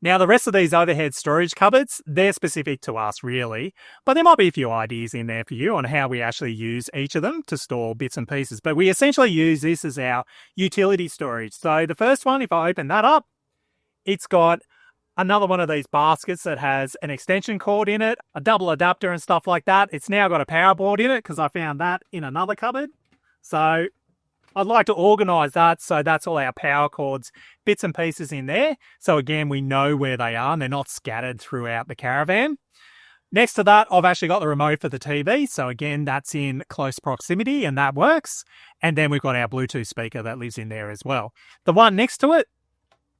Now, the rest of these overhead storage cupboards, they're specific to us really, but there might be a few ideas in there for you on how we actually use each of them to store bits and pieces. But we essentially use this as our utility storage. So the first one, if I open that up, it's got another one of these baskets that has an extension cord in it, a double adapter and stuff like that. It's now got a power board in it because I found that in another cupboard. So I'd like to organise that so that's all our power cords, bits and pieces in there. So again, we know where they are and they're not scattered throughout the caravan. Next to that, I've actually got the remote for the TV. So again, that's in close proximity and that works. And then we've got our Bluetooth speaker that lives in there as well. The one next to it,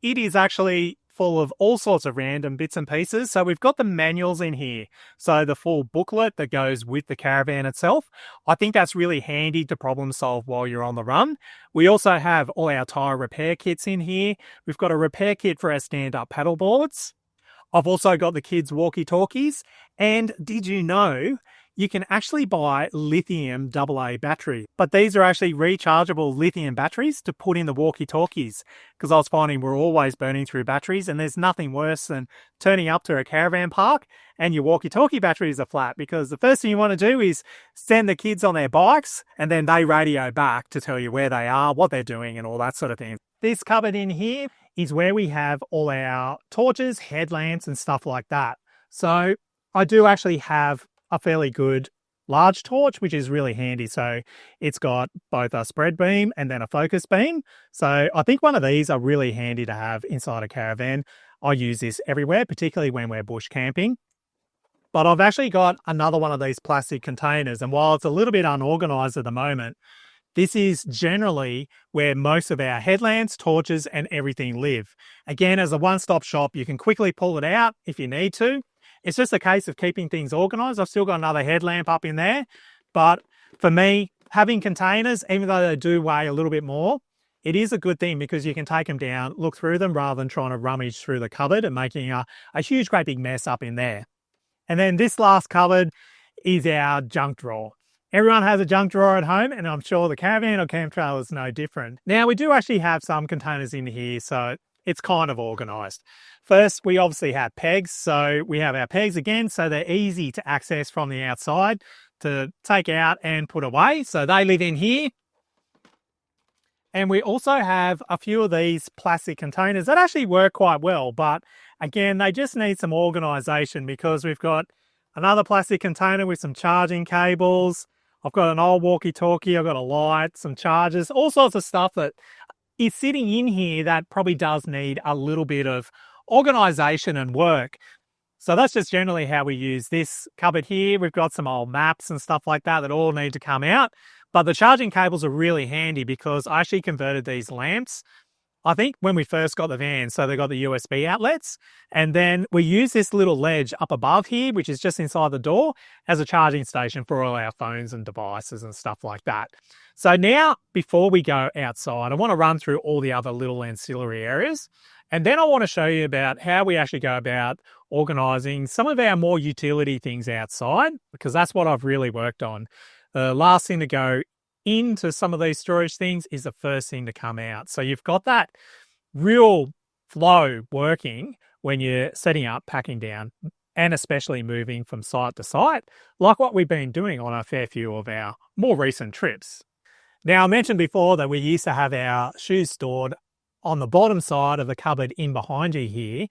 it is actually full of all sorts of random bits and pieces. So we've got the manuals in here. So the full booklet that goes with the caravan itself. I think that's really handy to problem solve while you're on the run. We also have all our tyre repair kits in here. We've got a repair kit for our stand-up paddle boards. I've also got the kids' walkie-talkies. And did you know you can actually buy lithium AA battery, but these are actually rechargeable lithium batteries to put in the walkie-talkies, because I was finding we're always burning through batteries, and there's nothing worse than turning up to a caravan park and your walkie-talkie batteries are flat, because the first thing you want to do is send the kids on their bikes and then they radio back to tell you where they are, what they're doing and all that sort of thing. This cupboard in here is where we have all our torches, headlamps and stuff like that. So I do actually have a fairly good large torch, which is really handy. So it's got both a spread beam and then a focus beam. So I think one of these are really handy to have inside a caravan. I use this everywhere, particularly when we're bush camping. But I've actually got another one of these plastic containers. And while it's a little bit unorganized at the moment, this is generally where most of our headlamps, torches and everything live. Again, as a one-stop shop, you can quickly pull it out if you need to. It's just a case of keeping things organised. I've still got another headlamp up in there. But for me, having containers, even though they do weigh a little bit more, it is a good thing because you can take them down, look through them rather than trying to rummage through the cupboard and making a huge, great big mess up in there. And then this last cupboard is our junk drawer. Everyone has a junk drawer at home, and I'm sure the caravan or camp trailer is no different. Now, we do actually have some containers in here, so it's kind of organised. First, we obviously have pegs. So we have our pegs again, so they're easy to access from the outside to take out and put away. So they live in here. And we also have a few of these plastic containers that actually work quite well. But again, they just need some organisation because we've got another plastic container with some charging cables. I've got an old walkie-talkie, I've got a light, some chargers, all sorts of stuff that is sitting in here that probably does need a little bit of organisation and work. So that's just generally how we use this cupboard here. We've got some old maps and stuff like that all need to come out. But the charging cables are really handy because I actually converted these lamps I think when we first got the van, so they got the USB outlets, and then we use this little ledge up above here, which is just inside the door, as a charging station for all our phones and devices and stuff like that. So now, before we go outside, I want to run through all the other little ancillary areas, and then I want to show you about how we actually go about organising some of our more utility things outside, because that's what I've really worked on. The last thing to go into some of these storage things is the first thing to come out. So you've got that real flow working when you're setting up, packing down, and especially moving from site to site, like what we've been doing on a fair few of our more recent trips. Now, I mentioned before that we used to have our shoes stored on the bottom side of the cupboard in behind you here,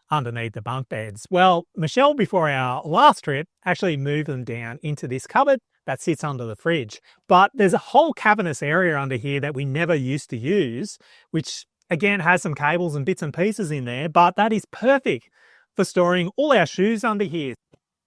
underneath the bunk beds. Well, Michelle, before our last trip, actually moved them down into this cupboard that sits under the fridge. But there's a whole cavernous area under here that we never used to use, which again has some cables and bits and pieces in there, but that is perfect for storing all our shoes under here.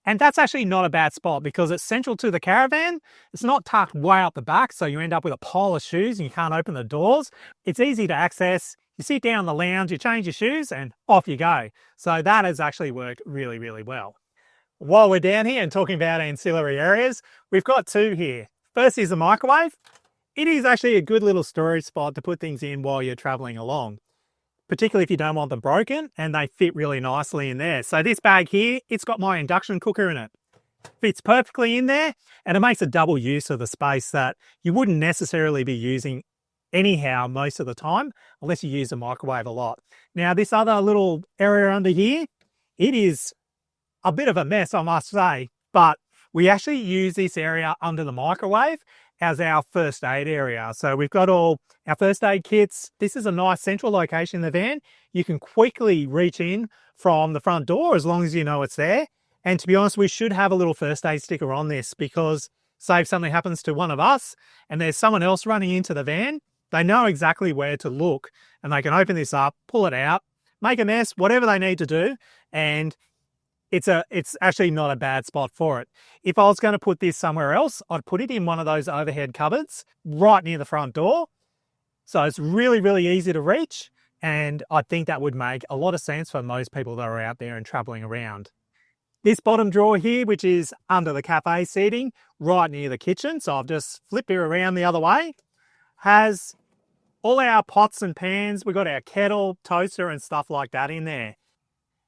And that's actually not a bad spot because it's central to the caravan. It's not tucked way up the back, so you end up with a pile of shoes and you can't open the doors. It's easy to access. You sit down in the lounge, you change your shoes, and off you go. So that has actually worked really, really well. While we're down here and talking about ancillary areas, we've got two here. First is the microwave. It is actually a good little storage spot to put things in while you're traveling along, particularly if you don't want them broken, and they fit really nicely in there. So this bag here, it's got my induction cooker in it. Fits perfectly in there, and it makes a double use of the space that you wouldn't necessarily be using anyhow most of the time, unless you use the microwave a lot. Now, this other little area under here, it is a bit of a mess, I must say, but we actually use this area under the microwave as our first aid area. So we've got all our first aid kits. This is a nice central location in the van. You can quickly reach in from the front door as long as you know it's there. And to be honest, we should have a little first aid sticker on this because say if something happens to one of us and there's someone else running into the van, they know exactly where to look and they can open this up, pull it out, make a mess, whatever they need to do, and it's actually not a bad spot for it. If I was going to put this somewhere else, I'd put it in one of those overhead cupboards right near the front door. So it's really, really easy to reach. And I think that would make a lot of sense for most people that are out there and traveling around. This bottom drawer here, which is under the cafe seating, right near the kitchen, so I've just flipped it around the other way, has all our pots and pans. We've got our kettle, toaster and stuff like that in there.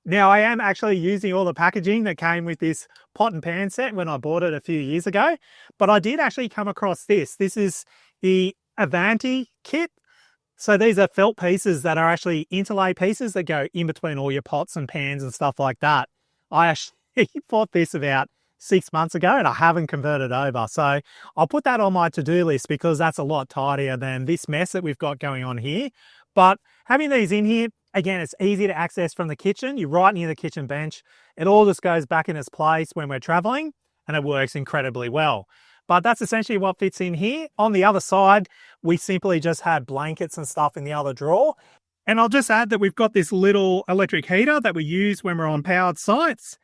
Now, I am actually using all the packaging that came with this pot and pan set when I bought it a few years ago, but I did actually come across this. This is the Avanti kit. So these are felt pieces that are actually interlay pieces that go in between all your pots and pans and stuff like that. I actually bought this about 6 months ago and I haven't converted over. So I'll put that on my to-do list because that's a lot tidier than this mess that we've got going on here. But having these in here, again, it's easy to access from the kitchen. You're right near the kitchen bench. It all just goes back in its place when we're traveling and it works incredibly well. But that's essentially what fits in here. On the other side, we simply just had blankets and stuff in the other drawer. And I'll just add that we've got this little electric heater that we use when we're on powered sites.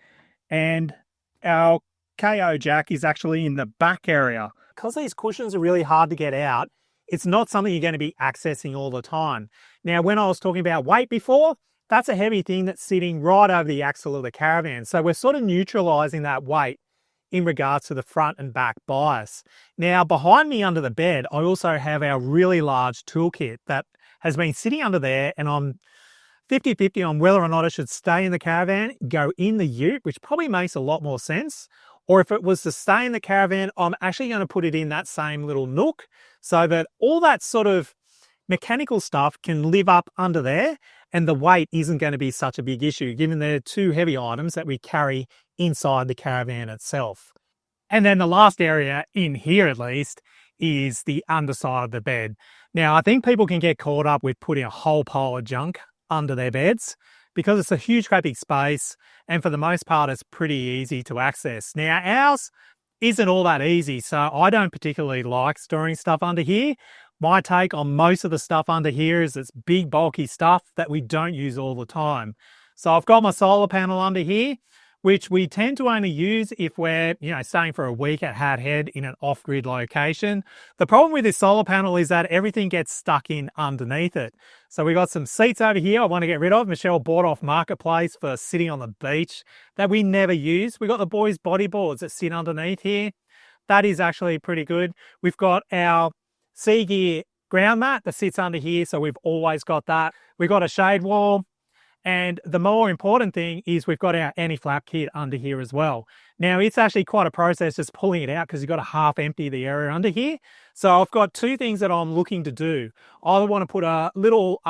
And our KO jack is actually in the back area. Because these cushions are really hard to get out, it's not something you're going to be accessing all the time. Now, when I was talking about weight before, that's a heavy thing that's sitting right over the axle of the caravan. So we're sort of neutralizing that weight in regards to the front and back bias. Now, behind me under the bed, I also have our really large toolkit that has been sitting under there, and I'm 50-50 on whether or not it should stay in the caravan, go in the ute, which probably makes a lot more sense. Or if it was to stay in the caravan, I'm actually going to put it in that same little nook so that all that sort of mechanical stuff can live up under there and the weight isn't going to be such a big issue given they're two heavy items that we carry inside the caravan itself. And then the last area in here at least is the underside of the bed. Now, I think people can get caught up with putting a whole pile of junk under their beds because it's a huge great big space and for the most part it's pretty easy to access. Now, ours isn't all that easy, so I don't particularly like storing stuff under here. My take on most of the stuff under here is it's big bulky stuff that we don't use all the time. So I've got my solar panel under here, which we tend to only use if we're, staying for a week at Hat Head in an off-grid location. The problem with this solar panel is that everything gets stuck in underneath it. So we got some seats over here I want to get rid of. Michelle bought off Marketplace for sitting on the beach that we never use. We got the boys' bodyboards that sit underneath here. That is actually pretty good. We've got our Sea Gear ground mat that sits under here, so we've always got that. We've got a shade wall. And the more important thing is we've got our anti-flap kit under here as well. Now, it's actually quite a process just pulling it out because you've got to half empty the area under here. So I've got two things that I'm looking to do. I either want to put a little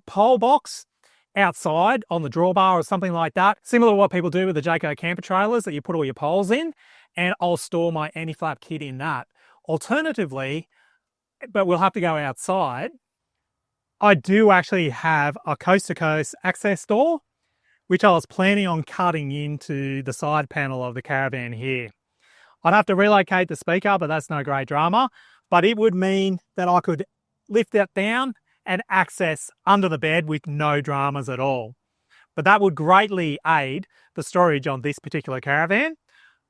pole box outside on the drawbar or something like that, similar to what people do with the Jayco camper trailers that you put all your poles in, and I'll store my anti-flap kit in that. Alternatively, but we'll have to go outside, I do actually have a coast-to-coast access door, which I was planning on cutting into the side panel of the Caravan here. I'd have to relocate the speaker, but that's no great drama. But it would mean that I could lift that down and access under the bed with no dramas at all. But that would greatly aid the storage on this particular Caravan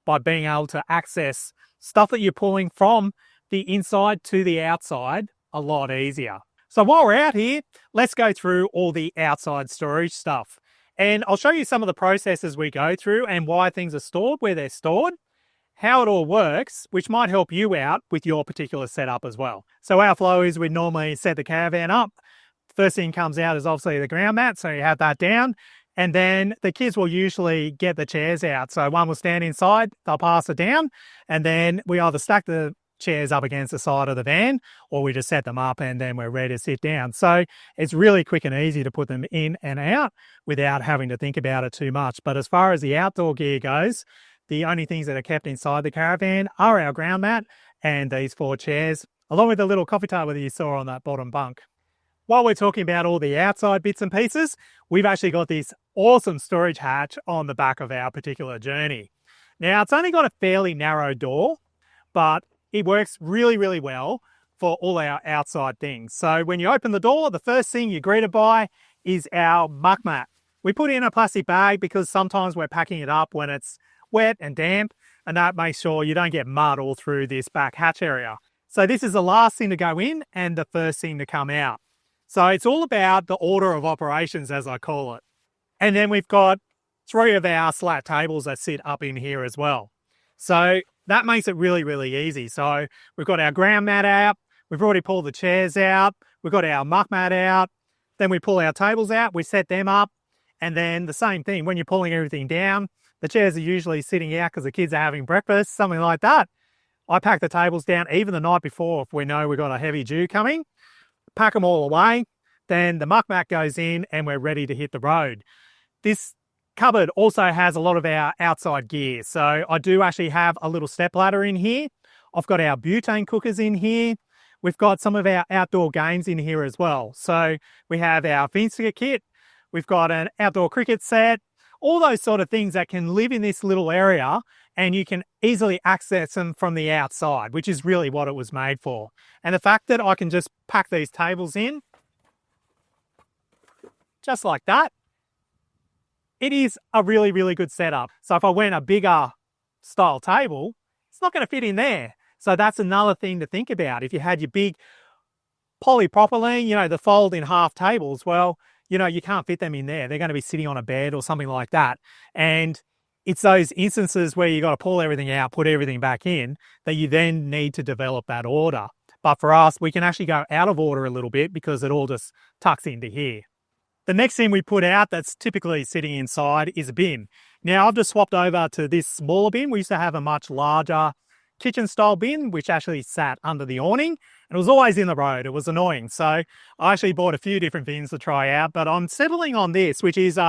by being able to access stuff that you're pulling from the inside to the outside a lot easier. So while we're out here, let's go through all the outside storage stuff. And I'll show you some of the processes we go through and why things are stored where they're stored, how it all works, which might help you out with your particular setup as well. So our flow is we normally set the Caravan up. First thing comes out is obviously the ground mat, so you have that down. And then the kids will usually get the chairs out. So one will stand inside, they'll pass it down, and then we either stack the chairs up against the side of the van, or we just set them up and then we're ready to sit down. So it's really quick and easy to put them in and out without having to think about it too much. But as far as the outdoor gear goes, the only things that are kept inside the Caravan are our ground mat and these 4 chairs, along with the little coffee table that you saw on that bottom bunk. While we're talking about all the outside bits and pieces, we've actually got this awesome storage hatch on the back of our particular Journey. Now, it's only got a fairly narrow door, but it works really, really well for all our outside things. So when you open the door, the first thing you're greeted by is our muck mat. We put it in a plastic bag because sometimes we're packing it up when it's wet and damp, and that makes sure you don't get mud all through this back hatch area. So this is the last thing to go in and the first thing to come out. So it's all about the order of operations, as I call it. And then we've got 3 of our slat tables that sit up in here as well. So that makes it really, really easy. So we've got our ground mat out, we've already pulled the chairs out, we've got our muck mat out, then we pull our tables out, we set them up, and then the same thing, when you're pulling everything down, the chairs are usually sitting out because the kids are having breakfast, something like that. I pack the tables down even the night before if we know we've got a heavy dew coming, pack them all away, then the muck mat goes in and we're ready to hit the road. This cupboard also has a lot of our outside gear. So I do actually have a little step ladder in here. I've got our butane cookers in here. We've got some of our outdoor games in here as well. So we have our Finsker kit. We've got an outdoor cricket set, all those sort of things that can live in this little area and you can easily access them from the outside, which is really what it was made for. And the fact that I can just pack these tables in, just like that, it is a really, really good setup. So if I went a bigger style table, it's not going to fit in there. So that's another thing to think about. If you had your big polypropylene, the fold in half tables, well, you can't fit them in there. They're going to be sitting on a bed or something like that. And it's those instances where you got to pull everything out, put everything back in, that you then need to develop that order. But for us, we can actually go out of order a little bit because it all just tucks into here. The next thing we put out that's typically sitting inside is a bin. Now I've just swapped over to this smaller bin. We used to have a much larger kitchen style bin, which actually sat under the awning and it was always in the road. It was annoying. So I actually bought a few different bins to try out, but I'm settling on this, which is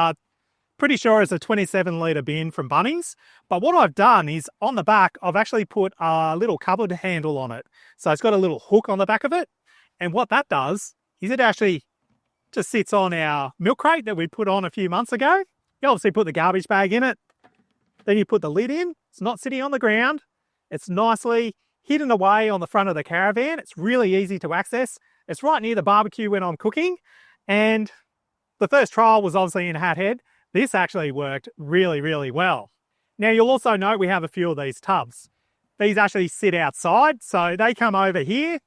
pretty sure it's a 27 litre bin from Bunnings. But what I've done is on the back, I've actually put a little cupboard handle on it. So it's got a little hook on the back of it. And what that does is it actually just sits on our milk crate that we put on a few months ago. You obviously put the garbage bag in it. Then you put the lid in. It's not sitting on the ground. It's nicely hidden away on the front of the Caravan. It's really easy to access. It's right near the barbecue when I'm cooking. And the first trial was obviously in Hat Head. This actually worked really, really well. Now you'll also note we have a few of these tubs. These actually sit outside, so they come over here.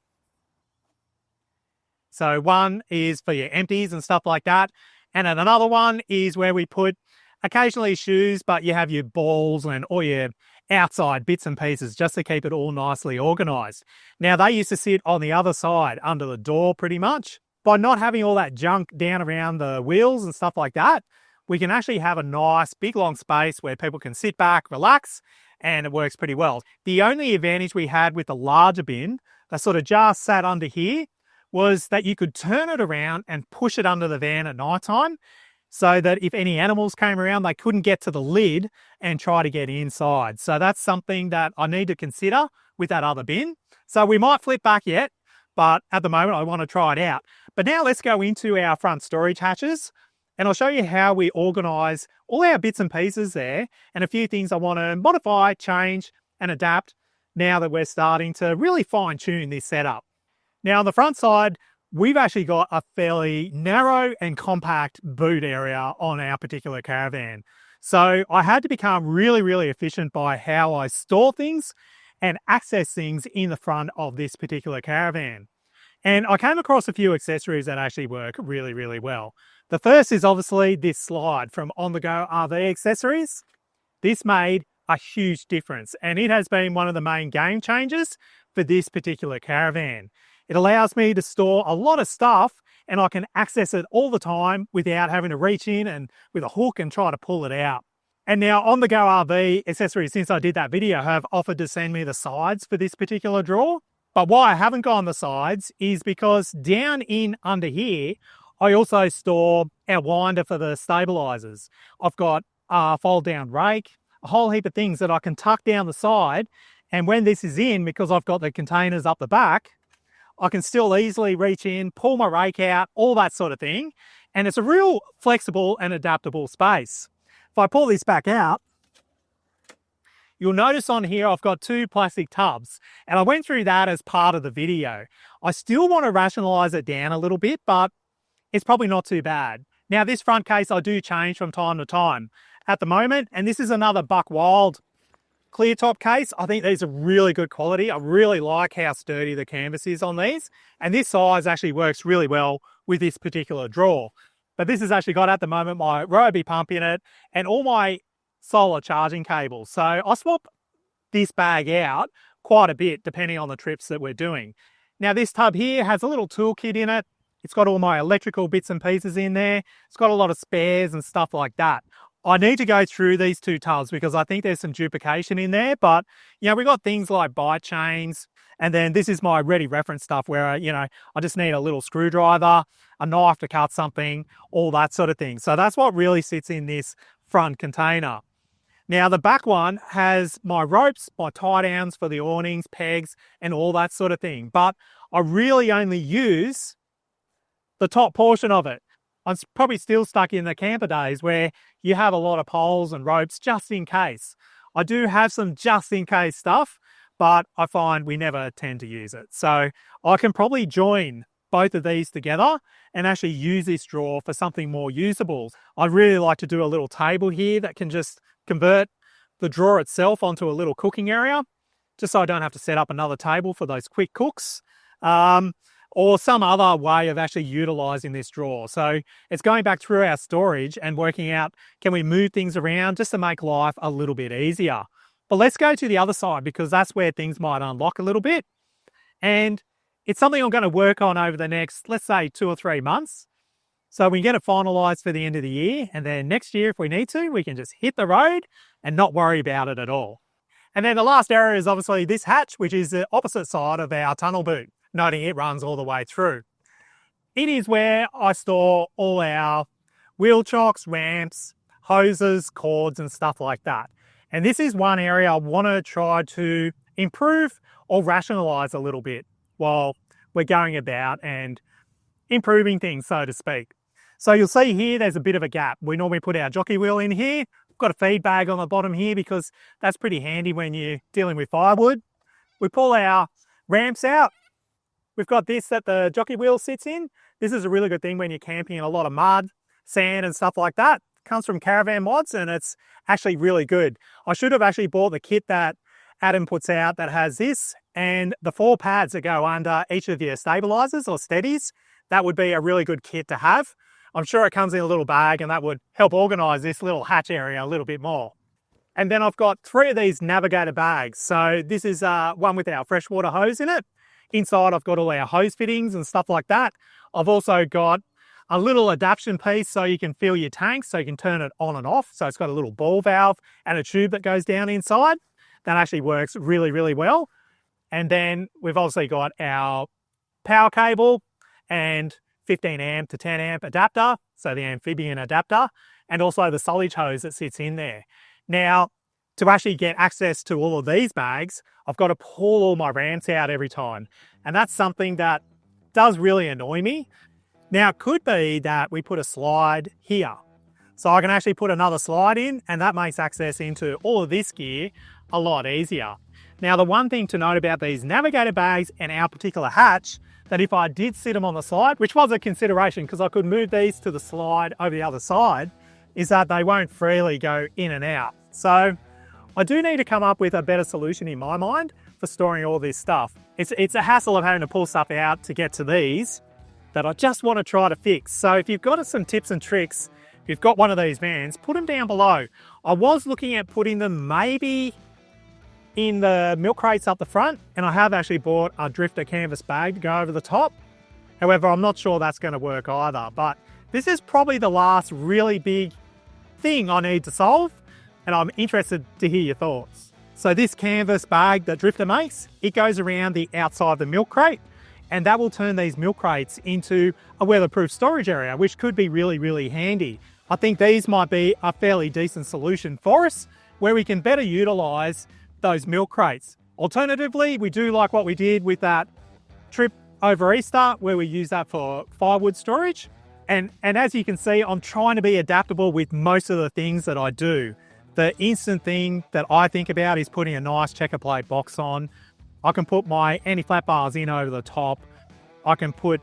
So one is for your empties and stuff like that. And then another one is where we put occasionally shoes, but you have your balls and all your outside bits and pieces just to keep it all nicely organised. Now they used to sit on the other side under the door pretty much. By not having all that junk down around the wheels and stuff like that, we can actually have a nice big long space where people can sit back, relax, and it works pretty well. The only advantage we had with the larger bin that sort of just sat under here was that you could turn it around and push it under the van at night time so that if any animals came around, they couldn't get to the lid and try to get inside. So that's something that I need to consider with that other bin. So we might flip back yet, but at the moment I want to try it out. But now let's go into our front storage hatches and I'll show you how we organise all our bits and pieces there and a few things I want to modify, change and adapt now that we're starting to really fine tune this setup. Now on the front side, we've actually got a fairly narrow and compact boot area on our particular caravan. So I had to become really efficient by how I store things and access things in the front of this particular caravan. And I came across a few accessories that actually work really well. The first is obviously this slide from On The Go RV Accessories. This made a huge difference and it has been one of the main game changers for this particular caravan. It allows me to store a lot of stuff and I can access it all the time without having to reach in and with a hook and try to pull it out. And now On The Go RV Accessories, since I did that video, have offered to send me the sides for this particular drawer. But why I haven't gone the sides is because down in under here, I also store our winder for the stabilizers. I've got a fold down rake, a whole heap of things that I can tuck down the side. And when this is in, because I've got the containers up the back, I can still easily reach in, pull my rake out, all that sort of thing. And it's a real flexible and adaptable space. If I pull this back out, you'll notice on here I've got two plastic tubs and I went through that as part of the video. I still want to rationalise it down a little bit, but it's probably not too bad. Now this front case I do change from time to time. At the moment, and this is another Buck Wild clear top case, I think these are really good quality. I really like how sturdy the canvas is on these. And this size actually works really well with this particular drawer. But this has actually got at the moment my Ryobi pump in it and all my solar charging cables. So I swap this bag out quite a bit depending on the trips that we're doing. Now this tub here has a little toolkit in it. It's got all my electrical bits and pieces in there. It's got a lot of spares and stuff like that. I need to go through these two tubs because I think there's some duplication in there, but you know, we've got things like bite chains, and then this is my ready reference stuff where, you know, I just need a little screwdriver, a knife to cut something, all that sort of thing. So that's what really sits in this front container. Now the back one has my ropes, my tie downs for the awnings, pegs, and all that sort of thing. But I really only use the top portion of it. I'm probably still stuck in the camper days where you have a lot of poles and ropes just in case. I do have some just in case stuff, but I find we never tend to use it. So I can probably join both of these together and actually use this drawer for something more usable. I'd really like to do a little table here that can just convert the drawer itself onto a little cooking area, just so I don't have to set up another table for those quick cooks. Or some other way of actually utilizing this drawer. So it's going back through our storage and working out, can we move things around just to make life a little bit easier? But let's go to the other side because that's where things might unlock a little bit. And it's something I'm going to work on over the next, let's say 2 or 3 months. So we can get it finalized for the end of the year. And then next year, if we need to, we can just hit the road and not worry about it at all. And then the last area is obviously this hatch, which is the opposite side of our tunnel boot, noting it runs all the way through. It is where I store all our wheel chocks, ramps, hoses, cords, and stuff like that. And this is one area I want to try to improve or rationalise a little bit while we're going about and improving things, so to speak. So you'll see here, there's a bit of a gap. We normally put our jockey wheel in here. We've got a feed bag on the bottom here because that's pretty handy when you're dealing with firewood. We pull our ramps out. We've got this that the jockey wheel sits in. This is a really good thing when you're camping in a lot of mud, sand and stuff like that. comes from Caravan mods, and it's actually really good. I should have actually bought the kit that Adam puts out that has this and the 4 pads that go under each of your stabilizers or steadies. That would be a really good kit to have. I'm sure it comes in a little bag, and that would help organize this little hatch area a little bit more. And then I've got 3 of these navigator bags. So this is one with our freshwater hose in it. Inside I've got all our hose fittings and stuff like that. I've also got a little adaptation piece so you can fill your tank, so you can turn it on and off. So it's got a little ball valve and a tube that goes down inside. That actually works really, really well. And then we've obviously got our power cable and 15 amp to 10 amp adapter, so the amphibian adapter, and also the silage hose that sits in there. Now, to actually get access to all of these bags, I've got to pull all my ramps out every time. And that's something that does really annoy me. Now, it could be that we put a slide here. So I can actually put another slide in, and that makes access into all of this gear a lot easier. Now, the one thing to note about these navigator bags and our particular hatch, that if I did sit them on the slide, which was a consideration because I could move these to the slide over the other side, is that they won't freely go in and out. So I do need to come up with a better solution in my mind for storing all this stuff. It's a hassle of having to pull stuff out to get to these that I just want to try to fix. So if you've got some tips and tricks, if you've got one of these vans, put them down below. I was looking at putting them maybe in the milk crates up the front, and I have actually bought a Drifta canvas bag to go over the top. However, I'm not sure that's going to work either, but this is probably the last really big thing I need to solve, and I'm interested to hear your thoughts. So this canvas bag that Drifta makes, it goes around the outside of the milk crate, and that will turn these milk crates into a weatherproof storage area, which could be really, really handy. I think these might be a fairly decent solution for us, where we can better utilize those milk crates. Alternatively, we do like what we did with that trip over Easter, where we use that for firewood storage. And as you can see, I'm trying to be adaptable with most of the things that I do. The instant thing that I think about is putting a nice checker plate box on. I can put my anti-flat bars in over the top. I can put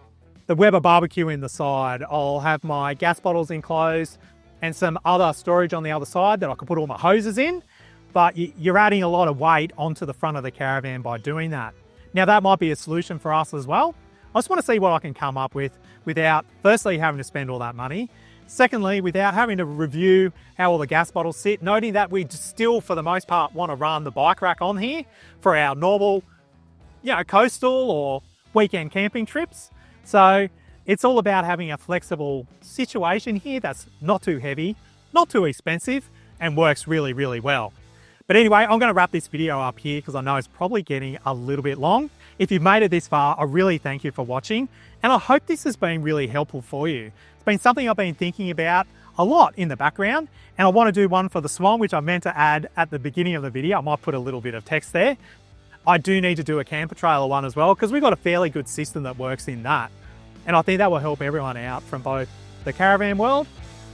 the Weber barbecue in the side. I'll have my gas bottles enclosed and some other storage on the other side that I can put all my hoses in. But you're adding a lot of weight onto the front of the caravan by doing that. Now that might be a solution for us as well. I just want to see what I can come up with without firstly having to spend all that money. Secondly, without having to review how all the gas bottles sit, noting that we still, for the most part, want to run the bike rack on here for our normal, coastal or weekend camping trips. So it's all about having a flexible situation here that's not too heavy, not too expensive, and works really, really well. But anyway, I'm going to wrap this video up here because I know it's probably getting a little bit long. If you've made it this far, I really thank you for watching, and I hope this has been really helpful for you. It's been something I've been thinking about a lot in the background, and I want to do one for the Swan, which I meant to add at the beginning of the video. I might put a little bit of text there. I do need to do a camper trailer one as well, because we've got a fairly good system that works in that. And I think that will help everyone out from both the caravan world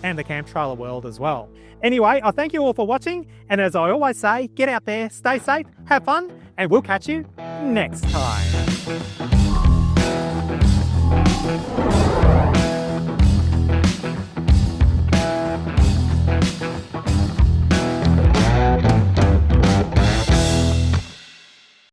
and the camp trailer world as well. Anyway, I thank you all for watching, and as I always say, get out there, stay safe, have fun, and we'll catch you next time.